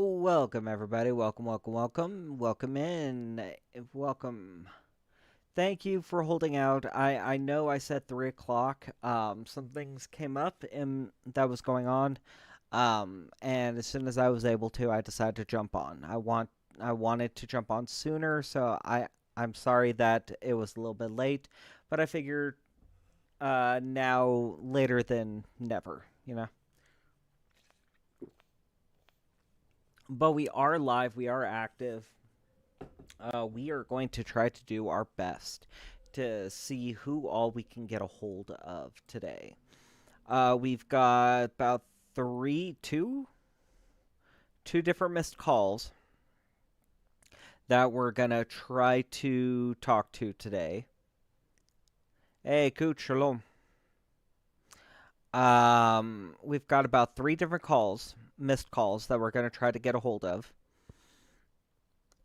Welcome, everybody. Welcome, welcome, welcome. Welcome in. Welcome. Thank you for holding out. I know I said 3 o'clock. Some things came up and that was going on. And as soon as I was able to, I decided to jump on. I wanted to jump on sooner, so I'm sorry that it was a little bit late, but I figured now later than never, you know. But we are live, we are active. We are going to try to do our best to see who all we can get a hold of today. We've got about two different missed calls that we're gonna try to talk to today. Hey, Coach, shalom. We've got about three different missed calls that we're gonna try to get a hold of.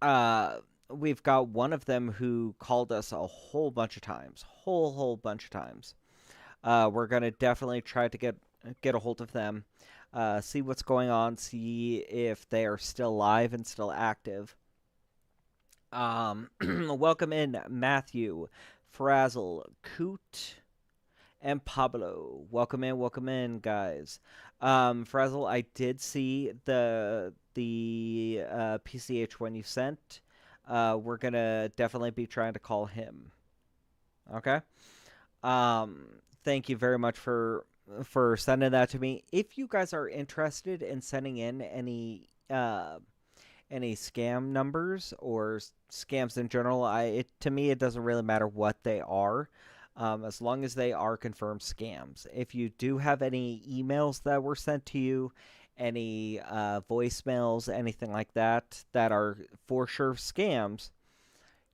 Uh, we've got one of them who called us a whole bunch of times, whole bunch of times. We're gonna definitely try to get a hold of them, see what's going on, see if they are still live and still active. Welcome in Matthew, Frazzle, Coot, and Pablo. Welcome in, guys. Frazzle, I did see the PCH when you sent. We're gonna definitely be trying to call him. Okay. Thank you very much for sending that to me. If you guys are interested in sending in any scam numbers or scams in general, to me it doesn't really matter what they are, as long as they are confirmed scams. If you do have any emails that were sent to you, any voicemails, anything like that are for sure scams,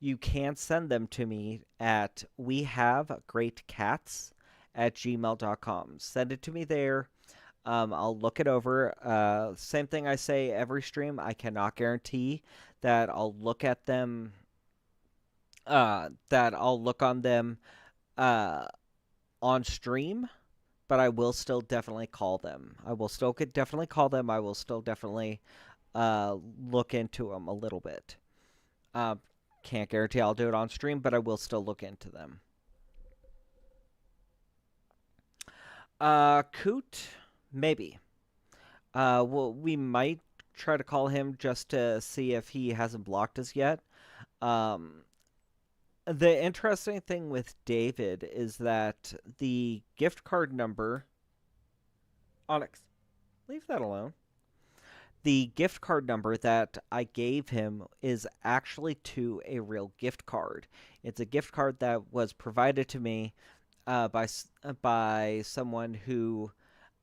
you can send them to me at wehavegreatcats@gmail.com. Send it to me there. I'll look it over. Same thing I say every stream. I cannot guarantee that I'll look at them. That I'll look on them uh, on stream, but I will still definitely call them. I will still definitely call them. I will still definitely look into them a little bit. Uh, can't guarantee I'll do it on stream, but I will still look into them. Coot, maybe. Well, we might try to call him just to see if he hasn't blocked us yet. Um, the interesting thing with David is that the gift card number, Onyx, leave that alone. The gift card number that I gave him is actually to a real gift card. It's a gift card that was provided to me by someone who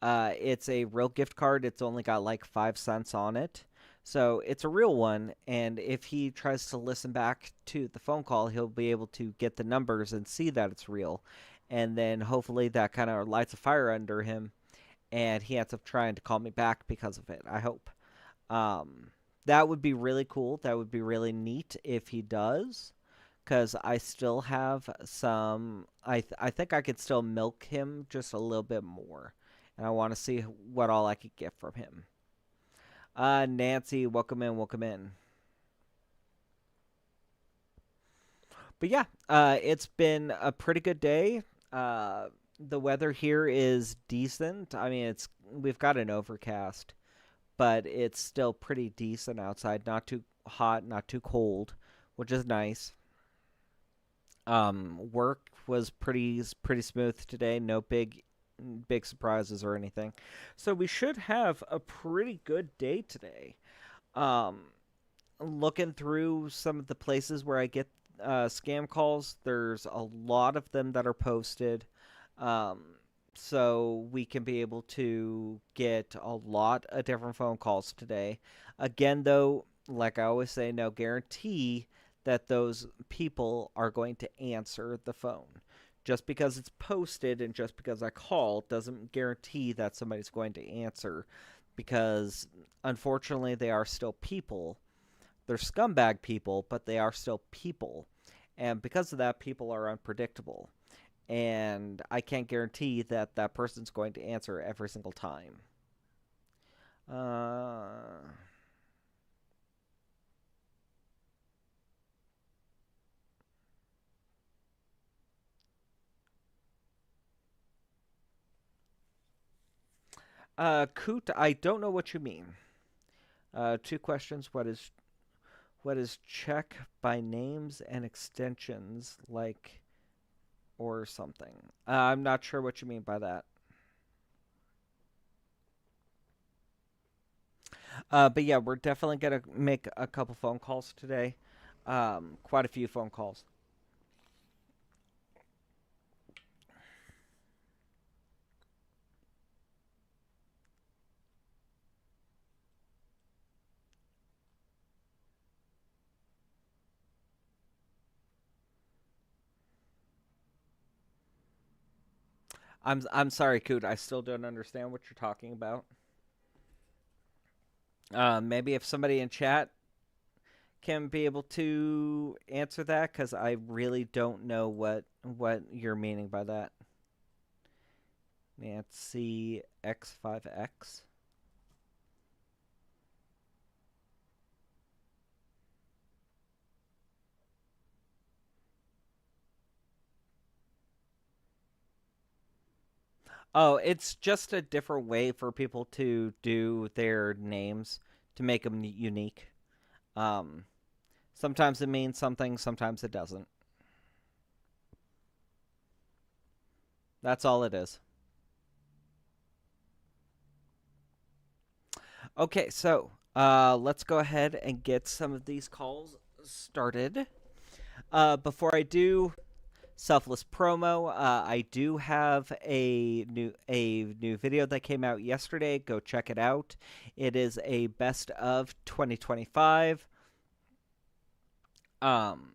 it's a real gift card. It's only got like 5 cents on it. So it's a real one, and if he tries to listen back to the phone call, he'll be able to get the numbers and see that it's real. And then hopefully that kind of lights a fire under him, and he ends up trying to call me back because of it. I hope. Um, that would be really cool. That would be really neat if he does, because I still have some. I think I could still milk him just a little bit more, and I want to see what all I could get from him. Nancy, welcome in, welcome in. But yeah, it's been a pretty good day. The weather here is decent. I mean, it's we've got an overcast, but it's still pretty decent outside. Not too hot, not too cold, which is nice. Work was pretty smooth today. No big surprises or anything. So we should have a pretty good day today. Um, looking through some of the places where I get scam calls, there's a lot of them that are posted. Um, so we can be able to get a lot of different phone calls today. Again, though, like I always say, no guarantee that those people are going to answer the phone. Just because it's posted and just because I call doesn't guarantee that somebody's going to answer, because unfortunately they are still people. They're scumbag people, but they are still people. And because of that, people are unpredictable. And I can't guarantee that that person's going to answer every single time. Uh, Coot, I don't know what you mean. Two questions. What is check by names and extensions like or something? I'm not sure what you mean by that. But yeah, we're definitely gonna make a couple phone calls today. Quite a few phone calls. I'm sorry, Coot. I still don't understand what you're talking about. Maybe if somebody in chat can be able to answer that, because I really don't know what you're meaning by that. Nancy X5X. Oh, it's just a different way for people to do their names to make them unique. Um, Sometimes it means something, sometimes it doesn't. That's all it is. Okay, so let's go ahead and get some of these calls started. Before I do, selfless promo. I do have a new video that came out yesterday. Go check it out. It is a best of 2025. Um,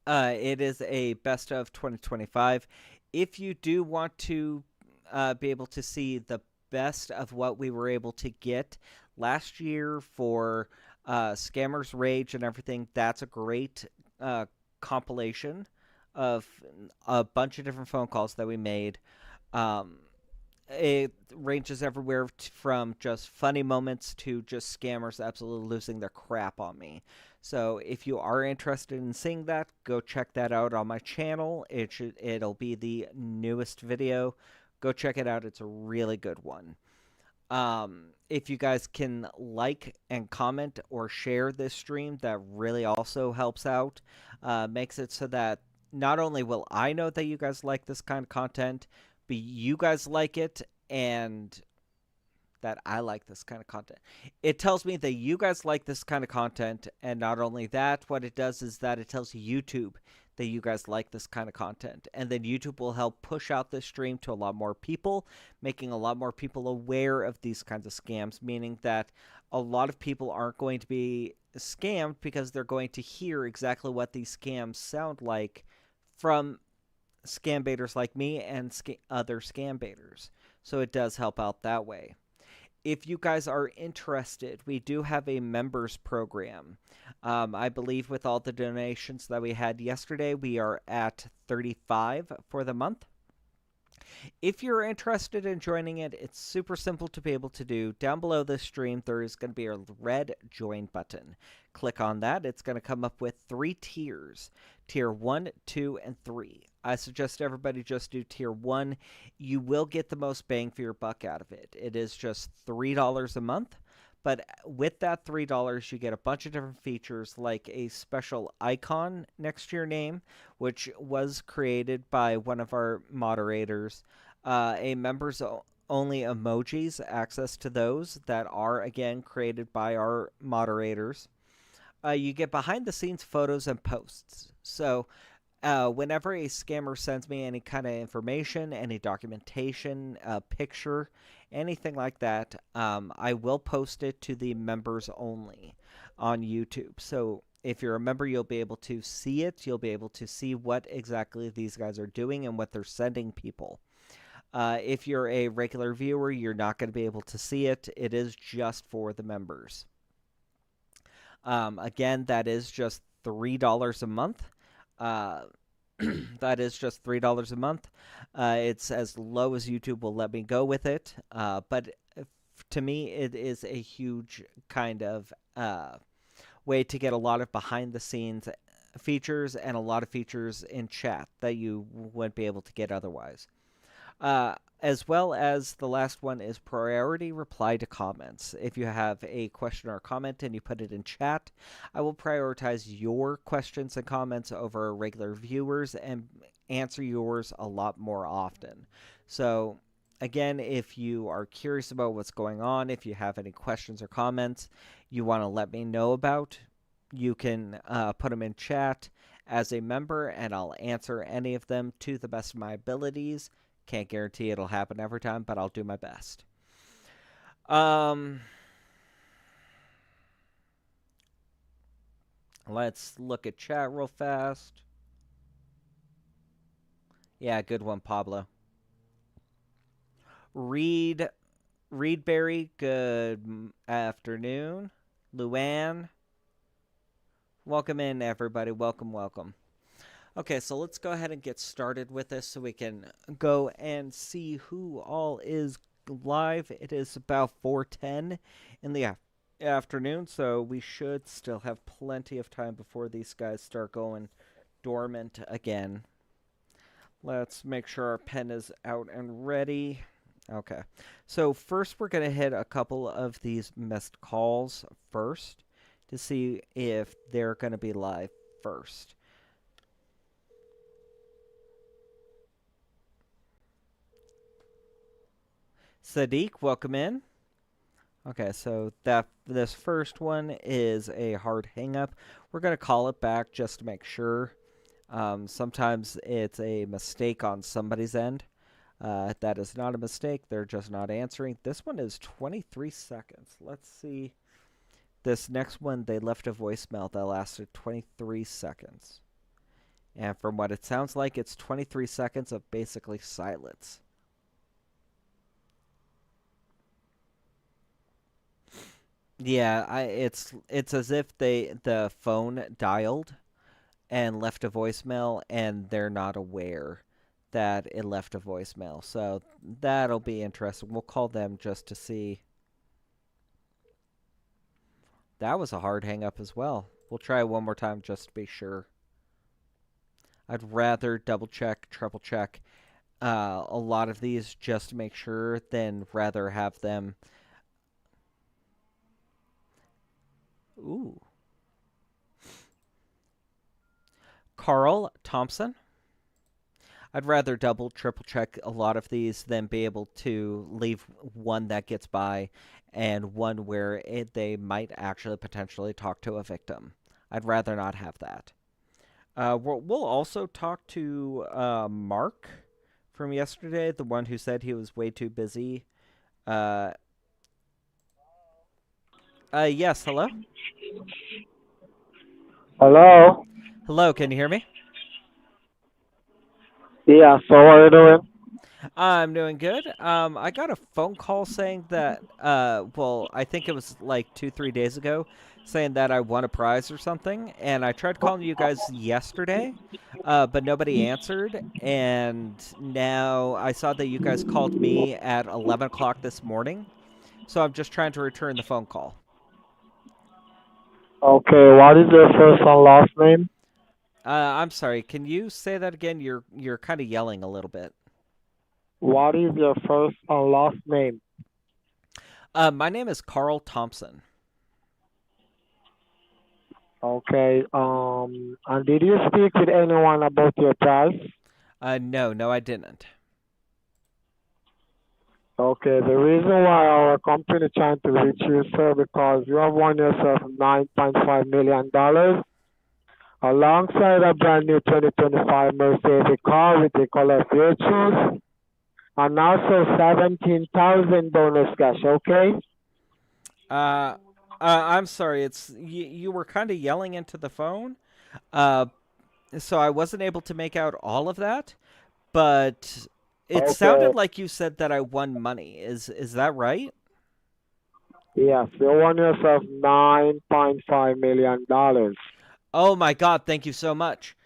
it is a best of 2025. If you do want to be able to see the best of what we were able to get last year for Scammers Rage and everything, that's a great compilation of a bunch of different phone calls that we made. Um, it ranges everywhere from just funny moments to just scammers absolutely losing their crap on me. So if you are interested in seeing that, go check that out on my channel. It'll be the newest video. Go check it out. It's a really good one. If you guys can like and comment or share this stream, that really also helps out. Makes it so that not only will I know that you guys like this kind of content, but you guys like it and that I like this kind of content. It tells me that you guys like this kind of content, and not only that, what it does is that it tells YouTube that you guys like this kind of content, and then YouTube will help push out this stream to a lot more people, making a lot more people aware of these kinds of scams, meaning that a lot of people aren't going to be scammed because they're going to hear exactly what these scams sound like from scam baiters like me and other scam baiters. So it does help out that way. If you guys are interested, we do have a members program. I believe with all the donations that we had yesterday, we are at 35 for the month. If you're interested in joining it, it's super simple to be able to do. Down below this stream, there is going to be a red join button. Click on that. It's going to come up with 3 tiers. Tier 1, 2, and 3. I suggest everybody just do Tier 1. You will get the most bang for your buck out of it. It is just $3 a month. But with that $3, you get a bunch of different features like a special icon next to your name, which was created by one of our moderators, a members only emojis, access to those that are, again, created by our moderators. You get behind the scenes photos and posts. So whenever a scammer sends me any kind of information, any documentation, a picture, anything like that, I will post it to the members only on YouTube. So if you're a member, you'll be able to see it. You'll be able to see what exactly these guys are doing and what they're sending people. If you're a regular viewer, you're not going to be able to see it. It is just for the members. Again, that is just $3 a month. That is just $3 a month. It's as low as YouTube will let me go with it. But to me, it is a huge kind of way to get a lot of behind the scenes features and a lot of features in chat that you wouldn't be able to get otherwise. As well as the last one is priority reply to comments. If you have a question or comment and you put it in chat, I will prioritize your questions and comments over regular viewers and answer yours a lot more often. So, again, if you are curious about what's going on, if you have any questions or comments you want to let me know about, you can put them in chat as a member, and I'll answer any of them to the best of my abilities. Can't guarantee it'll happen every time, but I'll do my best. Let's look at chat real fast. Yeah, good one, Pablo. Reedberry, good afternoon. Luann, welcome in, everybody. Welcome. Okay, so let's go ahead and get started with this so we can go and see who all is live. It is about 4:10 in the afternoon, so we should still have plenty of time before these guys start going dormant again. Let's make sure our pen is out and ready. Okay, so first we're going to hit a couple of these missed calls first to see if they're going to be live first. Sadiq, welcome in. Okay, so this first one is a hard hang-up. We're going to call it back just to make sure. Sometimes it's a mistake on somebody's end. That is not a mistake. They're just not answering. This one is 23 seconds. Let's see. This next one, they left a voicemail that lasted 23 seconds. And from what it sounds like, it's 23 seconds of basically silence. Yeah, it's as if the phone dialed and left a voicemail and they're not aware that it left a voicemail. So that'll be interesting. We'll call them just to see. That was a hard hang up as well. We'll try it one more time just to be sure. I'd rather double check, triple check a lot of these just to make sure than rather have them. Ooh. Carl Thompson. I'd rather double, triple check a lot of these than be able to leave one that gets by and one where they might actually potentially talk to a victim. I'd rather not have that. We'll also talk to Mark from yesterday, the one who said he was way too busy. Yes, hello? Hello? Hello, can you hear me? Yeah, so what are you doing? I'm doing good. I got a phone call saying that, well, I think it was like 2, 3 days ago, saying that I won a prize or something, and I tried calling you guys yesterday, but nobody answered, and now I saw that you guys called me at 11 o'clock this morning, so I'm just trying to return the phone call. Okay, what is your first and last name? I'm sorry, can you say that again? You're kind of yelling a little bit. What is your first and last name? My name is Carl Thompson. Okay, and did you speak with anyone about your price? No, I didn't. Okay, the reason why our company trying to reach you, sir, because you have won yourself $9.5 million alongside a brand new 2025 Mercedes car with the color of your choice, and also 17,000 bonus cash, okay? I'm sorry. It's you were kind of yelling into the phone, so I wasn't able to make out all of that. But it Okay, sounded like you said that I won money. Is that right? yes, you won yourself $9.5 million. Oh my God! Thank you so much.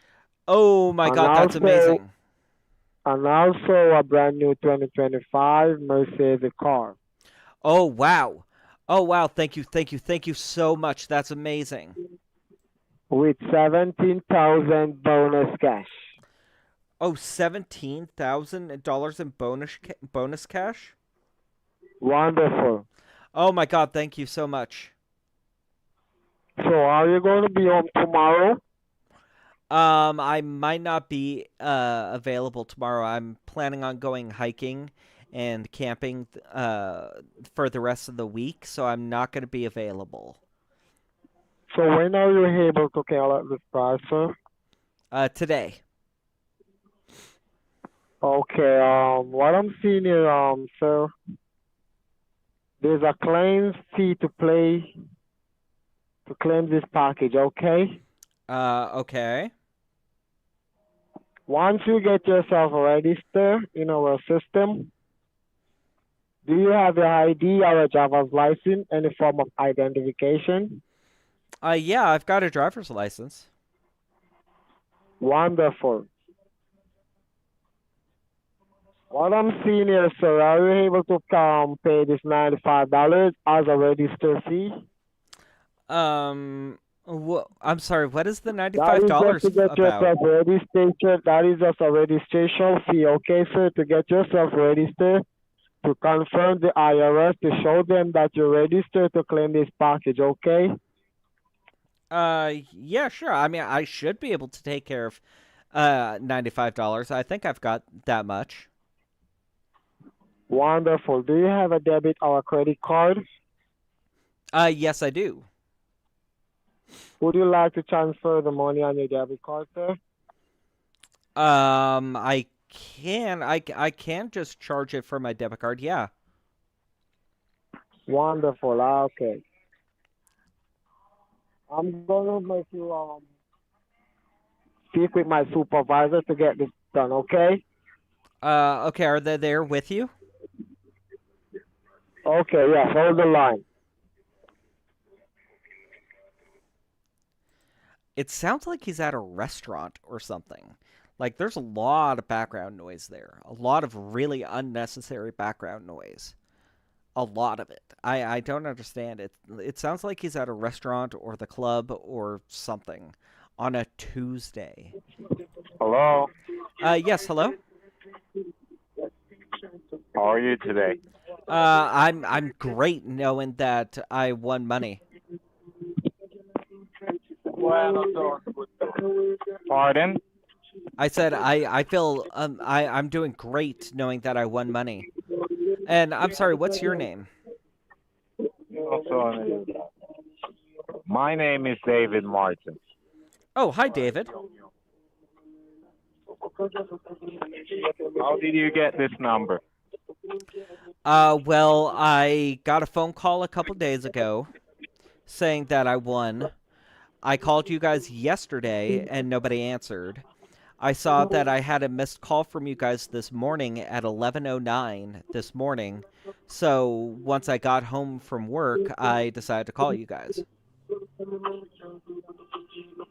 Oh my And God, that's also, amazing. and also a brand new 2025 Mercedes car. Oh wow. Oh wow. Thank you so much. That's amazing. With 17,000 bonus cash. Oh, $17,000 in bonus cash. Wonderful. Oh my God! Thank you so much. So are you going to be home tomorrow? I might not be available tomorrow. I'm planning on going hiking and camping for the rest of the week, so I'm not going to be available. So when are you able to collect this price, sir? Today. Okay, what I'm seeing here, sir, there's a claim fee to play to claim this package, okay? Okay. Once you get yourself registered in our system, do you have your ID or a driver's license, any form of identification? Yeah, I've got a driver's license. Wonderful. What I'm seeing here, sir, are you able to pay this $95 as a register fee? I'm sorry. What is the That ninety-five is just dollars to get about? yourself registered. That is just a registration fee, okay, sir? To get yourself registered, to confirm the IRS, to show them that you're registered to claim this package, okay? Yeah, sure. I mean, I should be able to take care of $95. I think I've got that much. Wonderful. Do you have a debit or a credit card? Yes, I do. Would you like to transfer the money on your debit card, sir? I can just charge it from my debit card. Yeah. Wonderful. Okay. I'm gonna make you speak with my supervisor to get this done, okay? Okay. Are they there with you? Okay, yes, hold the line. It sounds like he's at a restaurant or something. Like there's a lot of background noise there. A lot of really unnecessary background noise. A lot of it. I don't understand it. It sounds like he's at a restaurant or the club or something on a Tuesday. Hello, Yes, hello. how are you today? I'm great knowing that I won money. Pardon? I said I feel I'm doing great knowing that I won money. And I'm sorry, what's your name? Also, my name is David Martin. Oh, hi David. How did you get this number? Well, I got a phone call a couple days ago saying that I won. I called you guys yesterday and nobody answered. I saw that I had a missed call from you guys this morning at 11:09 this morning. So once I got home from work, I decided to call you guys.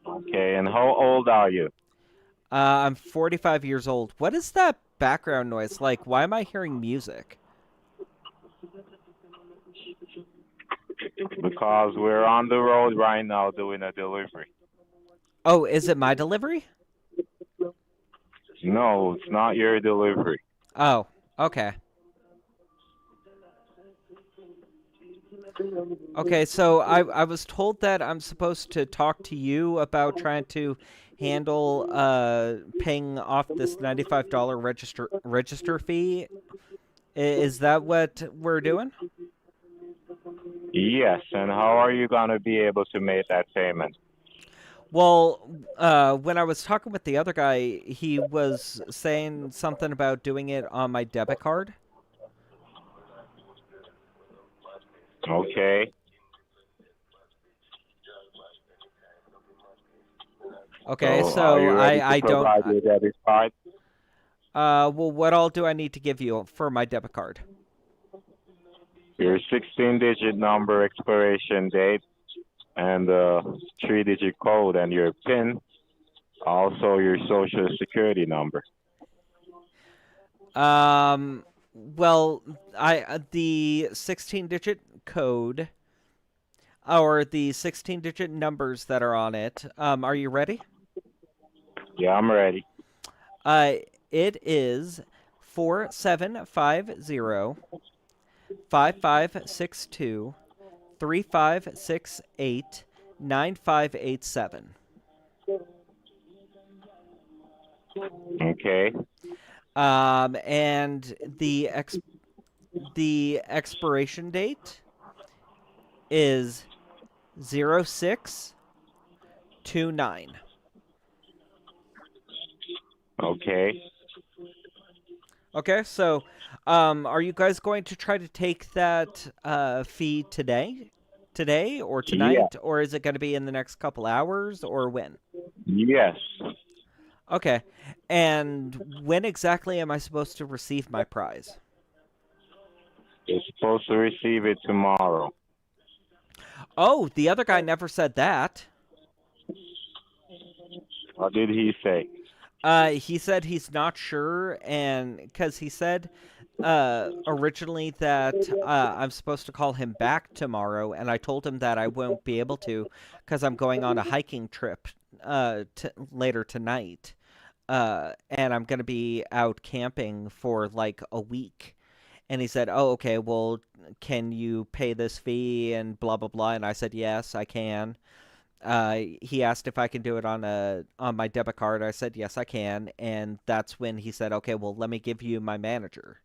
Okay, and how old are you? I'm 45 years old. What is that background noise? Like, why am I hearing music? Because we're on the road right now doing a delivery. Oh, is it my delivery? No, it's not your delivery. Oh, okay. Okay, so I was told that I'm supposed to talk to you about trying to handle paying off this $95 register fee. Is that what we're doing? Yes, and how are you going to be able to make that payment? Well, when I was talking with the other guy, he was saying something about doing it on my debit card. Okay. Okay, So, are so you ready to I don't. provide your debit card? Well, what all do I need to give you for my debit card? Your 16-digit number, expiration date, and the 3-digit code, and your PIN. Also, your social security number. Well, the 16-digit code or the 16-digit numbers that are on it. Are you ready? Yeah, I'm ready. Uh, it is 4750 5562 3568 9587. Okay. And the expiration date is 0629. Okay. Okay, so are you guys going to try to take that fee today or Yeah. tonight, or is it going to be in the next couple hours, or when? Yes. Okay, and when exactly am I supposed to receive my prize? You're supposed to receive it tomorrow. Oh, the other guy never said that. What did he say? He said he's not sure, and because he said originally that I'm supposed to call him back tomorrow, and I told him that I won't be able to because I'm going on a hiking trip later tonight, and I'm gonna be out camping for like a week. And he said, "Oh, okay. Well, can you pay this fee and blah blah blah?" And I said, "Yes, I can." He asked if I can do it on my debit card. I said yes, I can, and that's when he said, "Okay, well, let me give you my manager."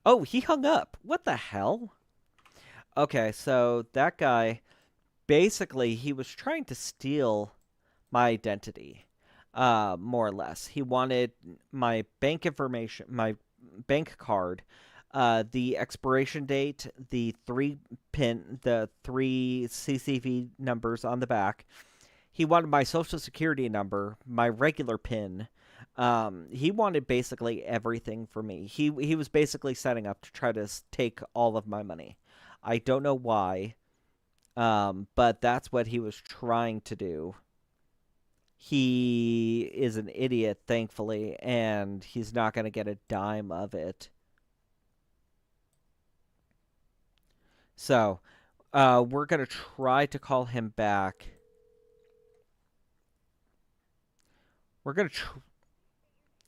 Oh, he hung up. What the hell? Okay, so that guy basically he was trying to steal my identity, more or less. He wanted my bank information, my bank card, the expiration date, the three CCV numbers on the back. He wanted my social security number, my regular PIN. He wanted basically everything for me. He was basically setting up to try to take all of my money. I don't know why, but that's what he was trying to do. He is an idiot, thankfully, and he's not going to get a dime of it. So, we're going to try to call him back. We're going to.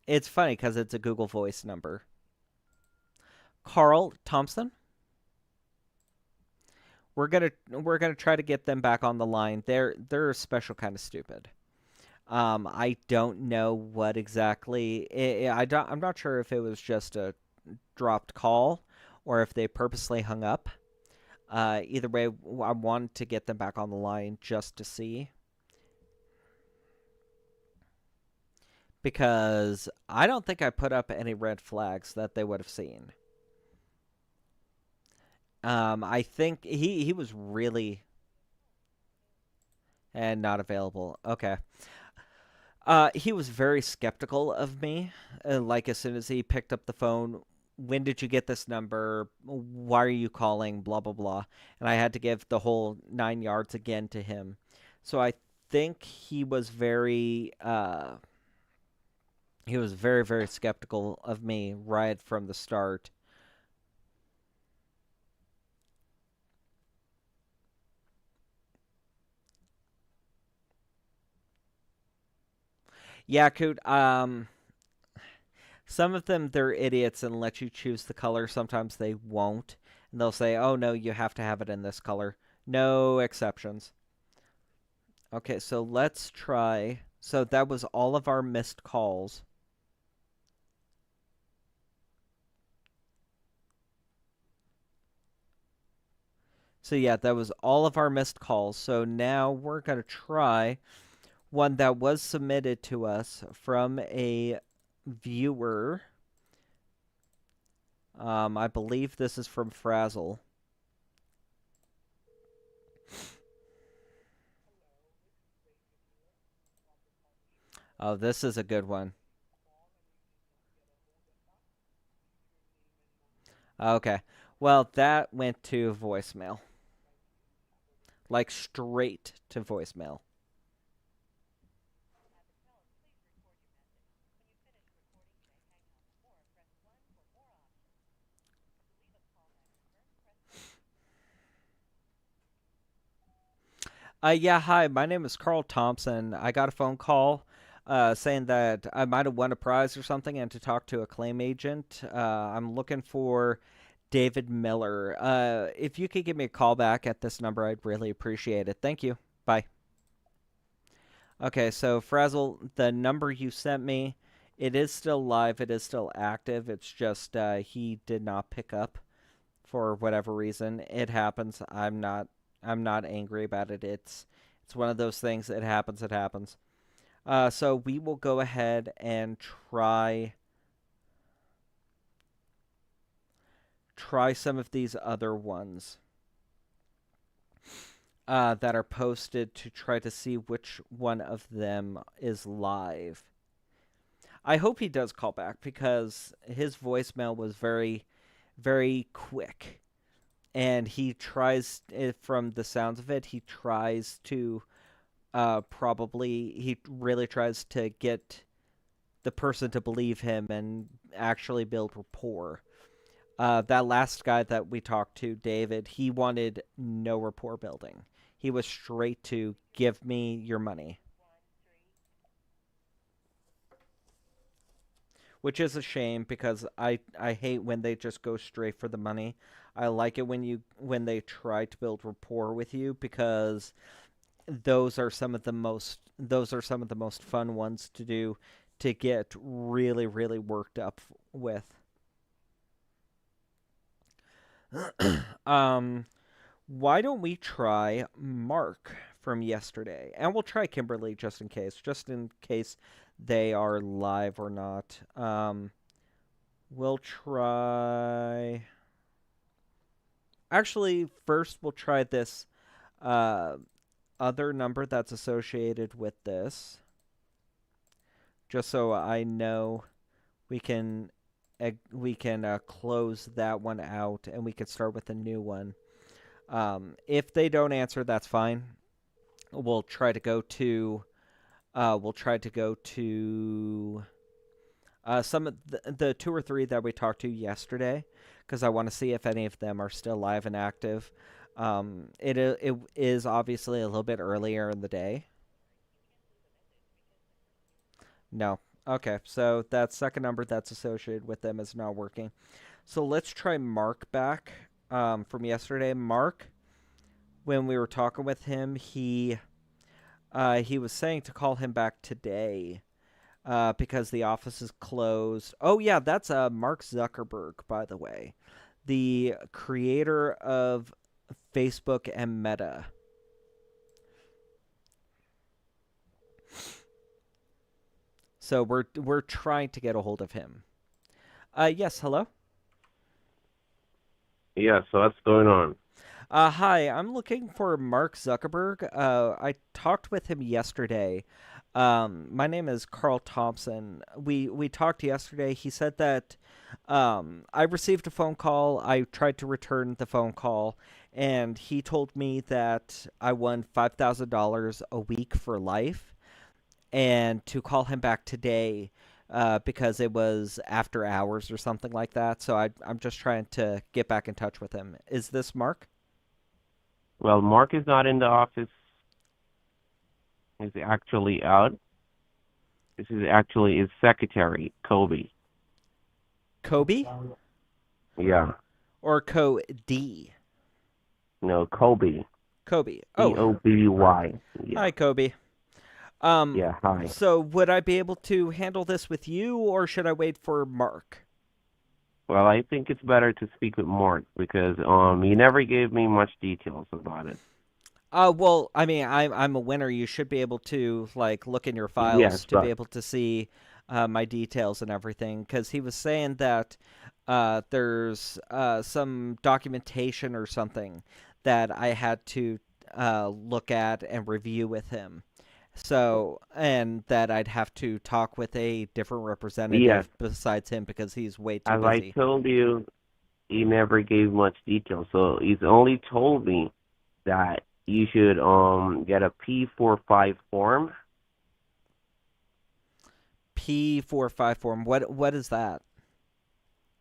It's funny because it's a Google Voice number. Carl Thompson. We're gonna try to get them back on the line. They're a special kind of stupid. I don't know what exactly. I'm not sure if it was just a dropped call or if they purposely hung up. Either way, I want to get them back on the line just to see. Because I don't think I put up any red flags that they would have seen. I think he was really and not available. Okay. He was very skeptical of me. Like as soon as he picked up the phone, when did you get this number? Why are you calling? Blah blah blah. And I had to give the whole 9 yards again to him. So I think he was very very skeptical of me right from the start. Yeah, Coot. Some of them, they're idiots and let you choose the color. Sometimes they won't. And they'll say, oh, no, you have to have it in this color. No exceptions. Okay, so let's try. So that was all of our missed calls. So yeah, that was all of our missed calls. So now we're going to try one that was submitted to us from a viewer. I believe this is from Frazzle. Oh, this is a good one. Okay. Well, that went to voicemail. Like straight to voicemail. Yeah, hi. My name is Carl Thompson. I got a phone call saying that I might have won a prize or something and to talk to a claim agent. I'm looking for David Miller. If you could give me a call back at this number, I'd really appreciate it. Thank you. Bye. Okay, so Frazzle, the number you sent me, it is still live. It is still active. It's just he did not pick up for whatever reason. It happens. I'm not angry about it. It's one of those things. It happens. It happens. So we will go ahead and try some of these other ones that are posted to try to see which one of them is live. I hope he does call back because his voicemail was very, very quick. And he tries, from the sounds of it, he really tries to get the person to believe him and actually build rapport. That last guy that we talked to, David, he wanted no rapport building. He was straight to give me your money, which is a shame because I hate when they just go straight for the money. I like it when they try to build rapport with you because those are some of the most fun ones to do to get really really worked up with. um why don't we try Mark from yesterday, and we'll try Kimberly just in case they are live or not. We'll try. Actually, first we'll try this uh, other number that's associated with this, just so I know we can close that one out and we can start with a new one. If they don't answer, that's fine. We'll try to go to some of the two or three that we talked to yesterday, because I want to see if any of them are still live and active. It is obviously a little bit earlier in the day. No. Okay, so that second number that's associated with them is not working. So let's try Mark back from yesterday. Mark, when we were talking with him, he was saying to call him back today because the office is closed. Oh yeah, that's Mark Zuckerberg, by the way, the creator of Facebook and Meta. So we're trying to get a hold of him. Yes, hello. Yeah, so what's going on? Hi, I'm looking for Mark Zuckerberg. I talked with him yesterday. My name is Carl Thompson. We talked yesterday. He said that I received a phone call. I tried to return the phone call, and he told me that I won $5,000 a week for life, and to call him back today because it was after hours or something like that. So I'm just trying to get back in touch with him. Is this Mark? Well, Mark is not in the office. He's actually out. This is actually his secretary, Kobe. Kobe Yeah. or Co-D? No, Kobe. Kobe. Oh, Koby. Yeah. hi, Kobe. Um, Yeah, hi. so would I be able to handle this with you, or should I wait for Mark? Well, I think it's better to speak with Mark because he never gave me much details about it. Well, I mean, I'm a winner. You should be able to like look in your files Yes, to be but able to see my details and everything. Because he was saying that there's some documentation or something that I had to look at and review with him. So, and that I'd have to talk with a different yes, representative besides him because he's way too as I busy. told you, he never gave much detail. So he's only told me that you should get a P45 form. P45 form. What is that?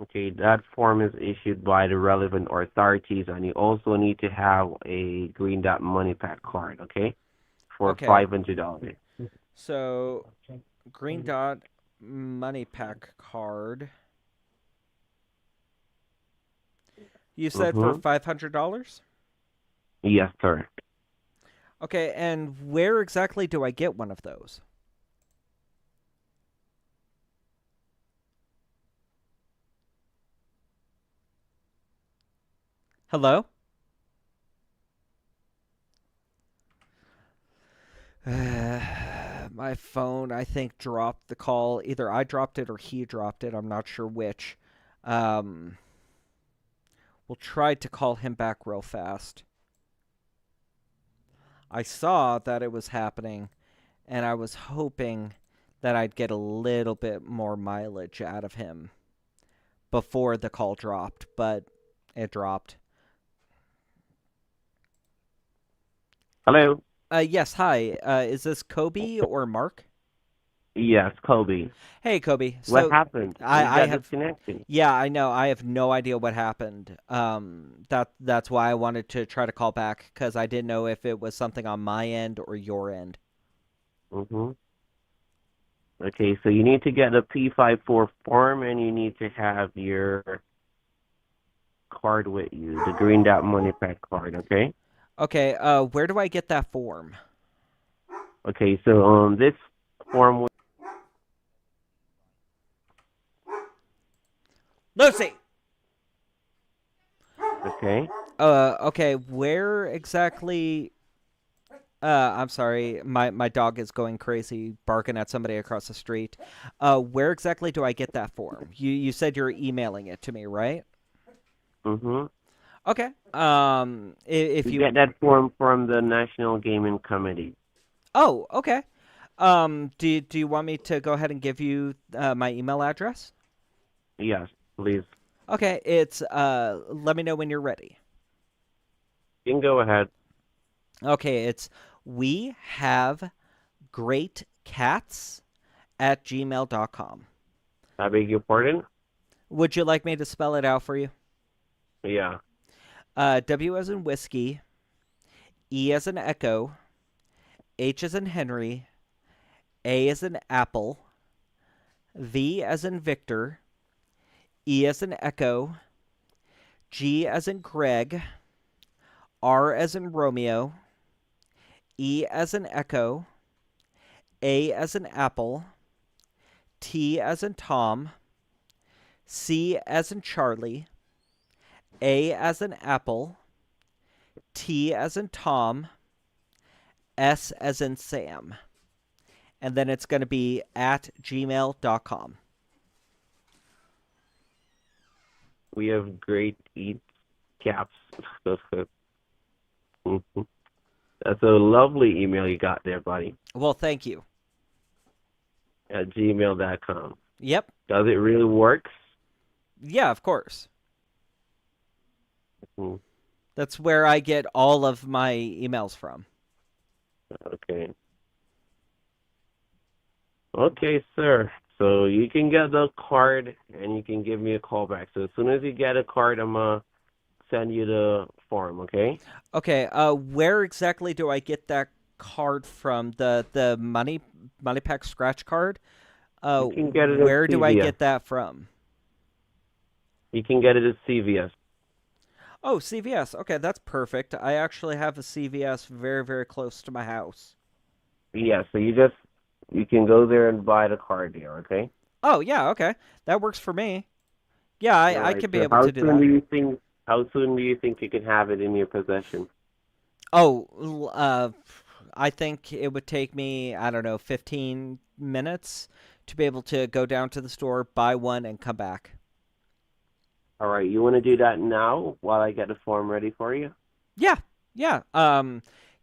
Okay, that form is issued by the relevant authorities, and you also need to have a Green Dot Money Pack card, okay, for Okay. $500. So Green Dot Money Pack card. You said for Mm-hmm. $500? Yes, sir. Okay, and where exactly do I get one of those? Hello? My phone, I think, dropped the call. Either I dropped it or he dropped it. I'm not sure which. Um, we'll try to call him back real fast. I saw that it was happening, and I was hoping that I'd get a little bit more mileage out of him before the call dropped, but it dropped. Hello? Yes, hi. Is this Kobe or Mark? Yes, Kobe. Hey, Kobe. What So happened? We I got have, disconnected. yeah, I know. I have no idea what happened. That's why I wanted to try to call back because I didn't know if it was something on my end or your end. Mm-hmm. Okay, so you need to get a P54 form, and you need to have your card with you, the Green Dot Money Pack card, okay? Okay. Where do I get that form? Okay, so this form, Lucy. okay? Okay. Where exactly? I'm sorry. My dog is going crazy, barking at somebody across the street. Where exactly do I get that form? You said you're emailing it to me, right? Mm-hmm. Okay. If You you. get that form from the National Gaming Committee. Oh, okay. Do you want me to go ahead and give you my email address? Yes, please. Okay, it's let me know when you're ready. You can go ahead. Okay, it's we have great cats at gmail.com. I beg your pardon? Would you like me to spell it out for you? Yeah. W as in whiskey, E as in echo, H as in Henry, A as in apple, V as in Victor, E as in echo, G as in Greg, R as in Romeo, E as in echo, A as in apple, T as in Tom, C as in Charlie, A as in apple, T as in Tom, S as in Sam. And then it's going to be at gmail.com. We have great eat caps. Mhm. That's a lovely email you got there, buddy. Well, thank you. At gmail.com. Yep. Does it really work? Yeah, of course. Mhm. That's where I get all of my emails from. Okay. Okay, sir. So you can get the card and you can give me a call back. So as soon as you get a card, I'm gonna send you the form, okay? Okay, where exactly do I get that card from? The money pack scratch card? You can get it at Where do I CVS. get that from? You can get it at CVS. Oh, CVS. Okay, that's perfect. I actually have a CVS very, very close to my house. Yeah, so you can go there and buy the card there, okay? Oh, yeah, okay. That works for me. Yeah, All I right. could be So able to do that. how soon do you think you can have it in your possession? Oh, I think it would take me, I don't know, 15 minutes to be able to go down to the store, buy one, and come back. All right, you want to do that now while I get the form ready for you? Yeah, yeah.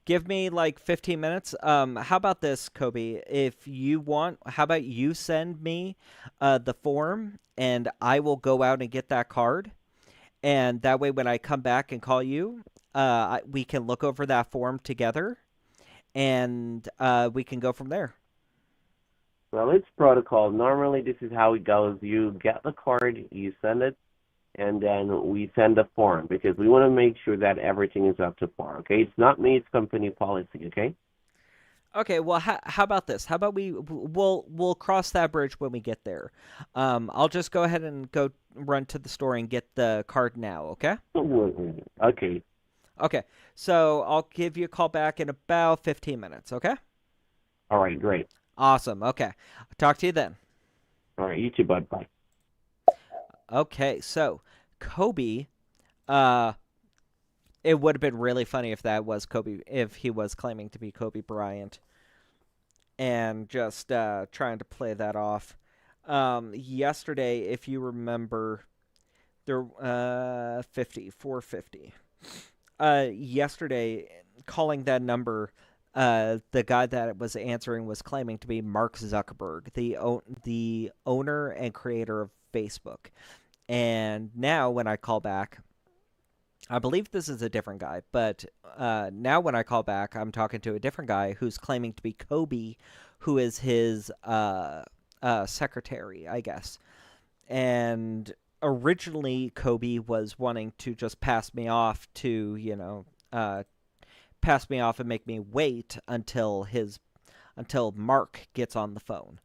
Give me like 15 minutes. How about this, Kobe? If you want, how about you send me the form and I will go out and get that card. And that way, when I come back and call you, we can look over that form together and we can go from there. Well, it's protocol. Normally, this is how it goes. You get the card, you send it, and then we send the form because we want to make sure that everything is up to par. Okay, it's not me; it's company policy. Okay. Okay, well, how about this? How about we'll cross that bridge when we get there. I'll just go ahead and go run to the store and get the card now. Okay. Okay. Okay. So I'll give you a call back in about 15 minutes. Okay. All right. Great. Awesome. Okay. I'll talk to you then. All right. You too, bud. Bye. Okay. So Kobe, uh, it would have been really funny if that was Kobe, if he was claiming to be Kobe Bryant, and just trying to play that off. Yesterday, if you remember, there 450. Yesterday, calling that number, the guy that was answering was claiming to be Mark Zuckerberg, the owner and creator of Facebook. And now, when I call back, I believe this is a different guy, but now when I call back, I'm talking to a different guy who's claiming to be Kobe, who is his secretary, I guess. And originally, Kobe was wanting to just pass me off to, pass me off and make me wait until Mark gets on the phone.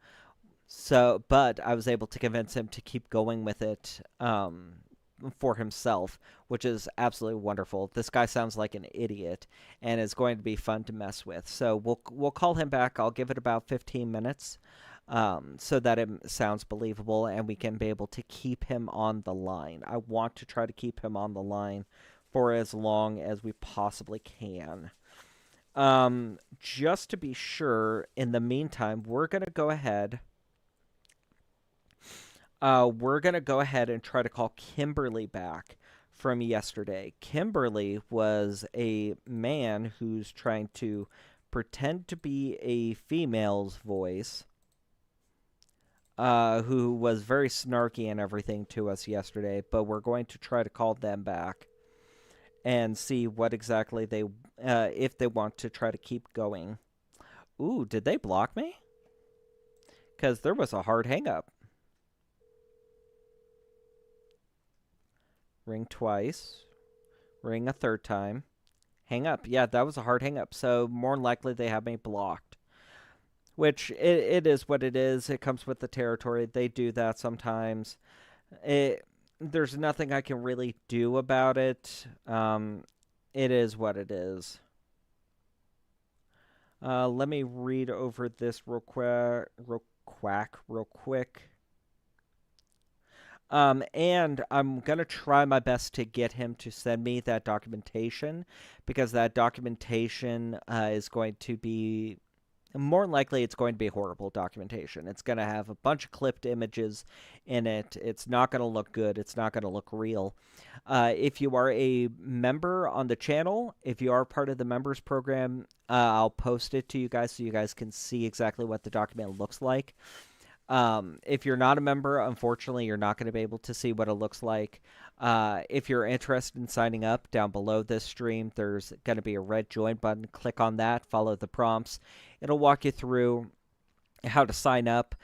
So, but I was able to convince him to keep going with it. For himself, which is absolutely wonderful. This guy sounds like an idiot and is going to be fun to mess with. So we'll call him back. I'll give it about 15 minutes so that it sounds believable and we can be able to keep him on the line. I want to try to keep him on the line for as long as we possibly can. Just to be sure, in the meantime, we're going to go ahead and try to call Kimberly back from yesterday. Kimberly was a man who's trying to pretend to be a female's voice, who was very snarky and everything to us yesterday, but we're going to try to call them back and see what exactly if they want to try to keep going. Ooh, did they block me? Because there was a hard hang-up. Ring twice. Ring a third time. Hang up. Yeah, that was a hard hang up. So more than likely they have me blocked. Which, it is what it is. It comes with the territory. They do that sometimes. There's nothing I can really do about it. It is what it is. Let me read over this real quick. And I'm going to try my best to get him to send me that documentation, because that documentation is going to be, more than likely, it's going to be horrible documentation. It's going to have a bunch of clipped images in it. It's not going to look good. It's not going to look real. If you are a member on the channel, if you are part of the members program, I'll post it to you guys so you guys can see exactly what the document looks like. If you're not a member, unfortunately, you're not going to be able to see what it looks like. If you're interested in signing up, down below this stream, there's going to be a red join button. Click on that, follow the prompts. It'll walk you through how to sign up.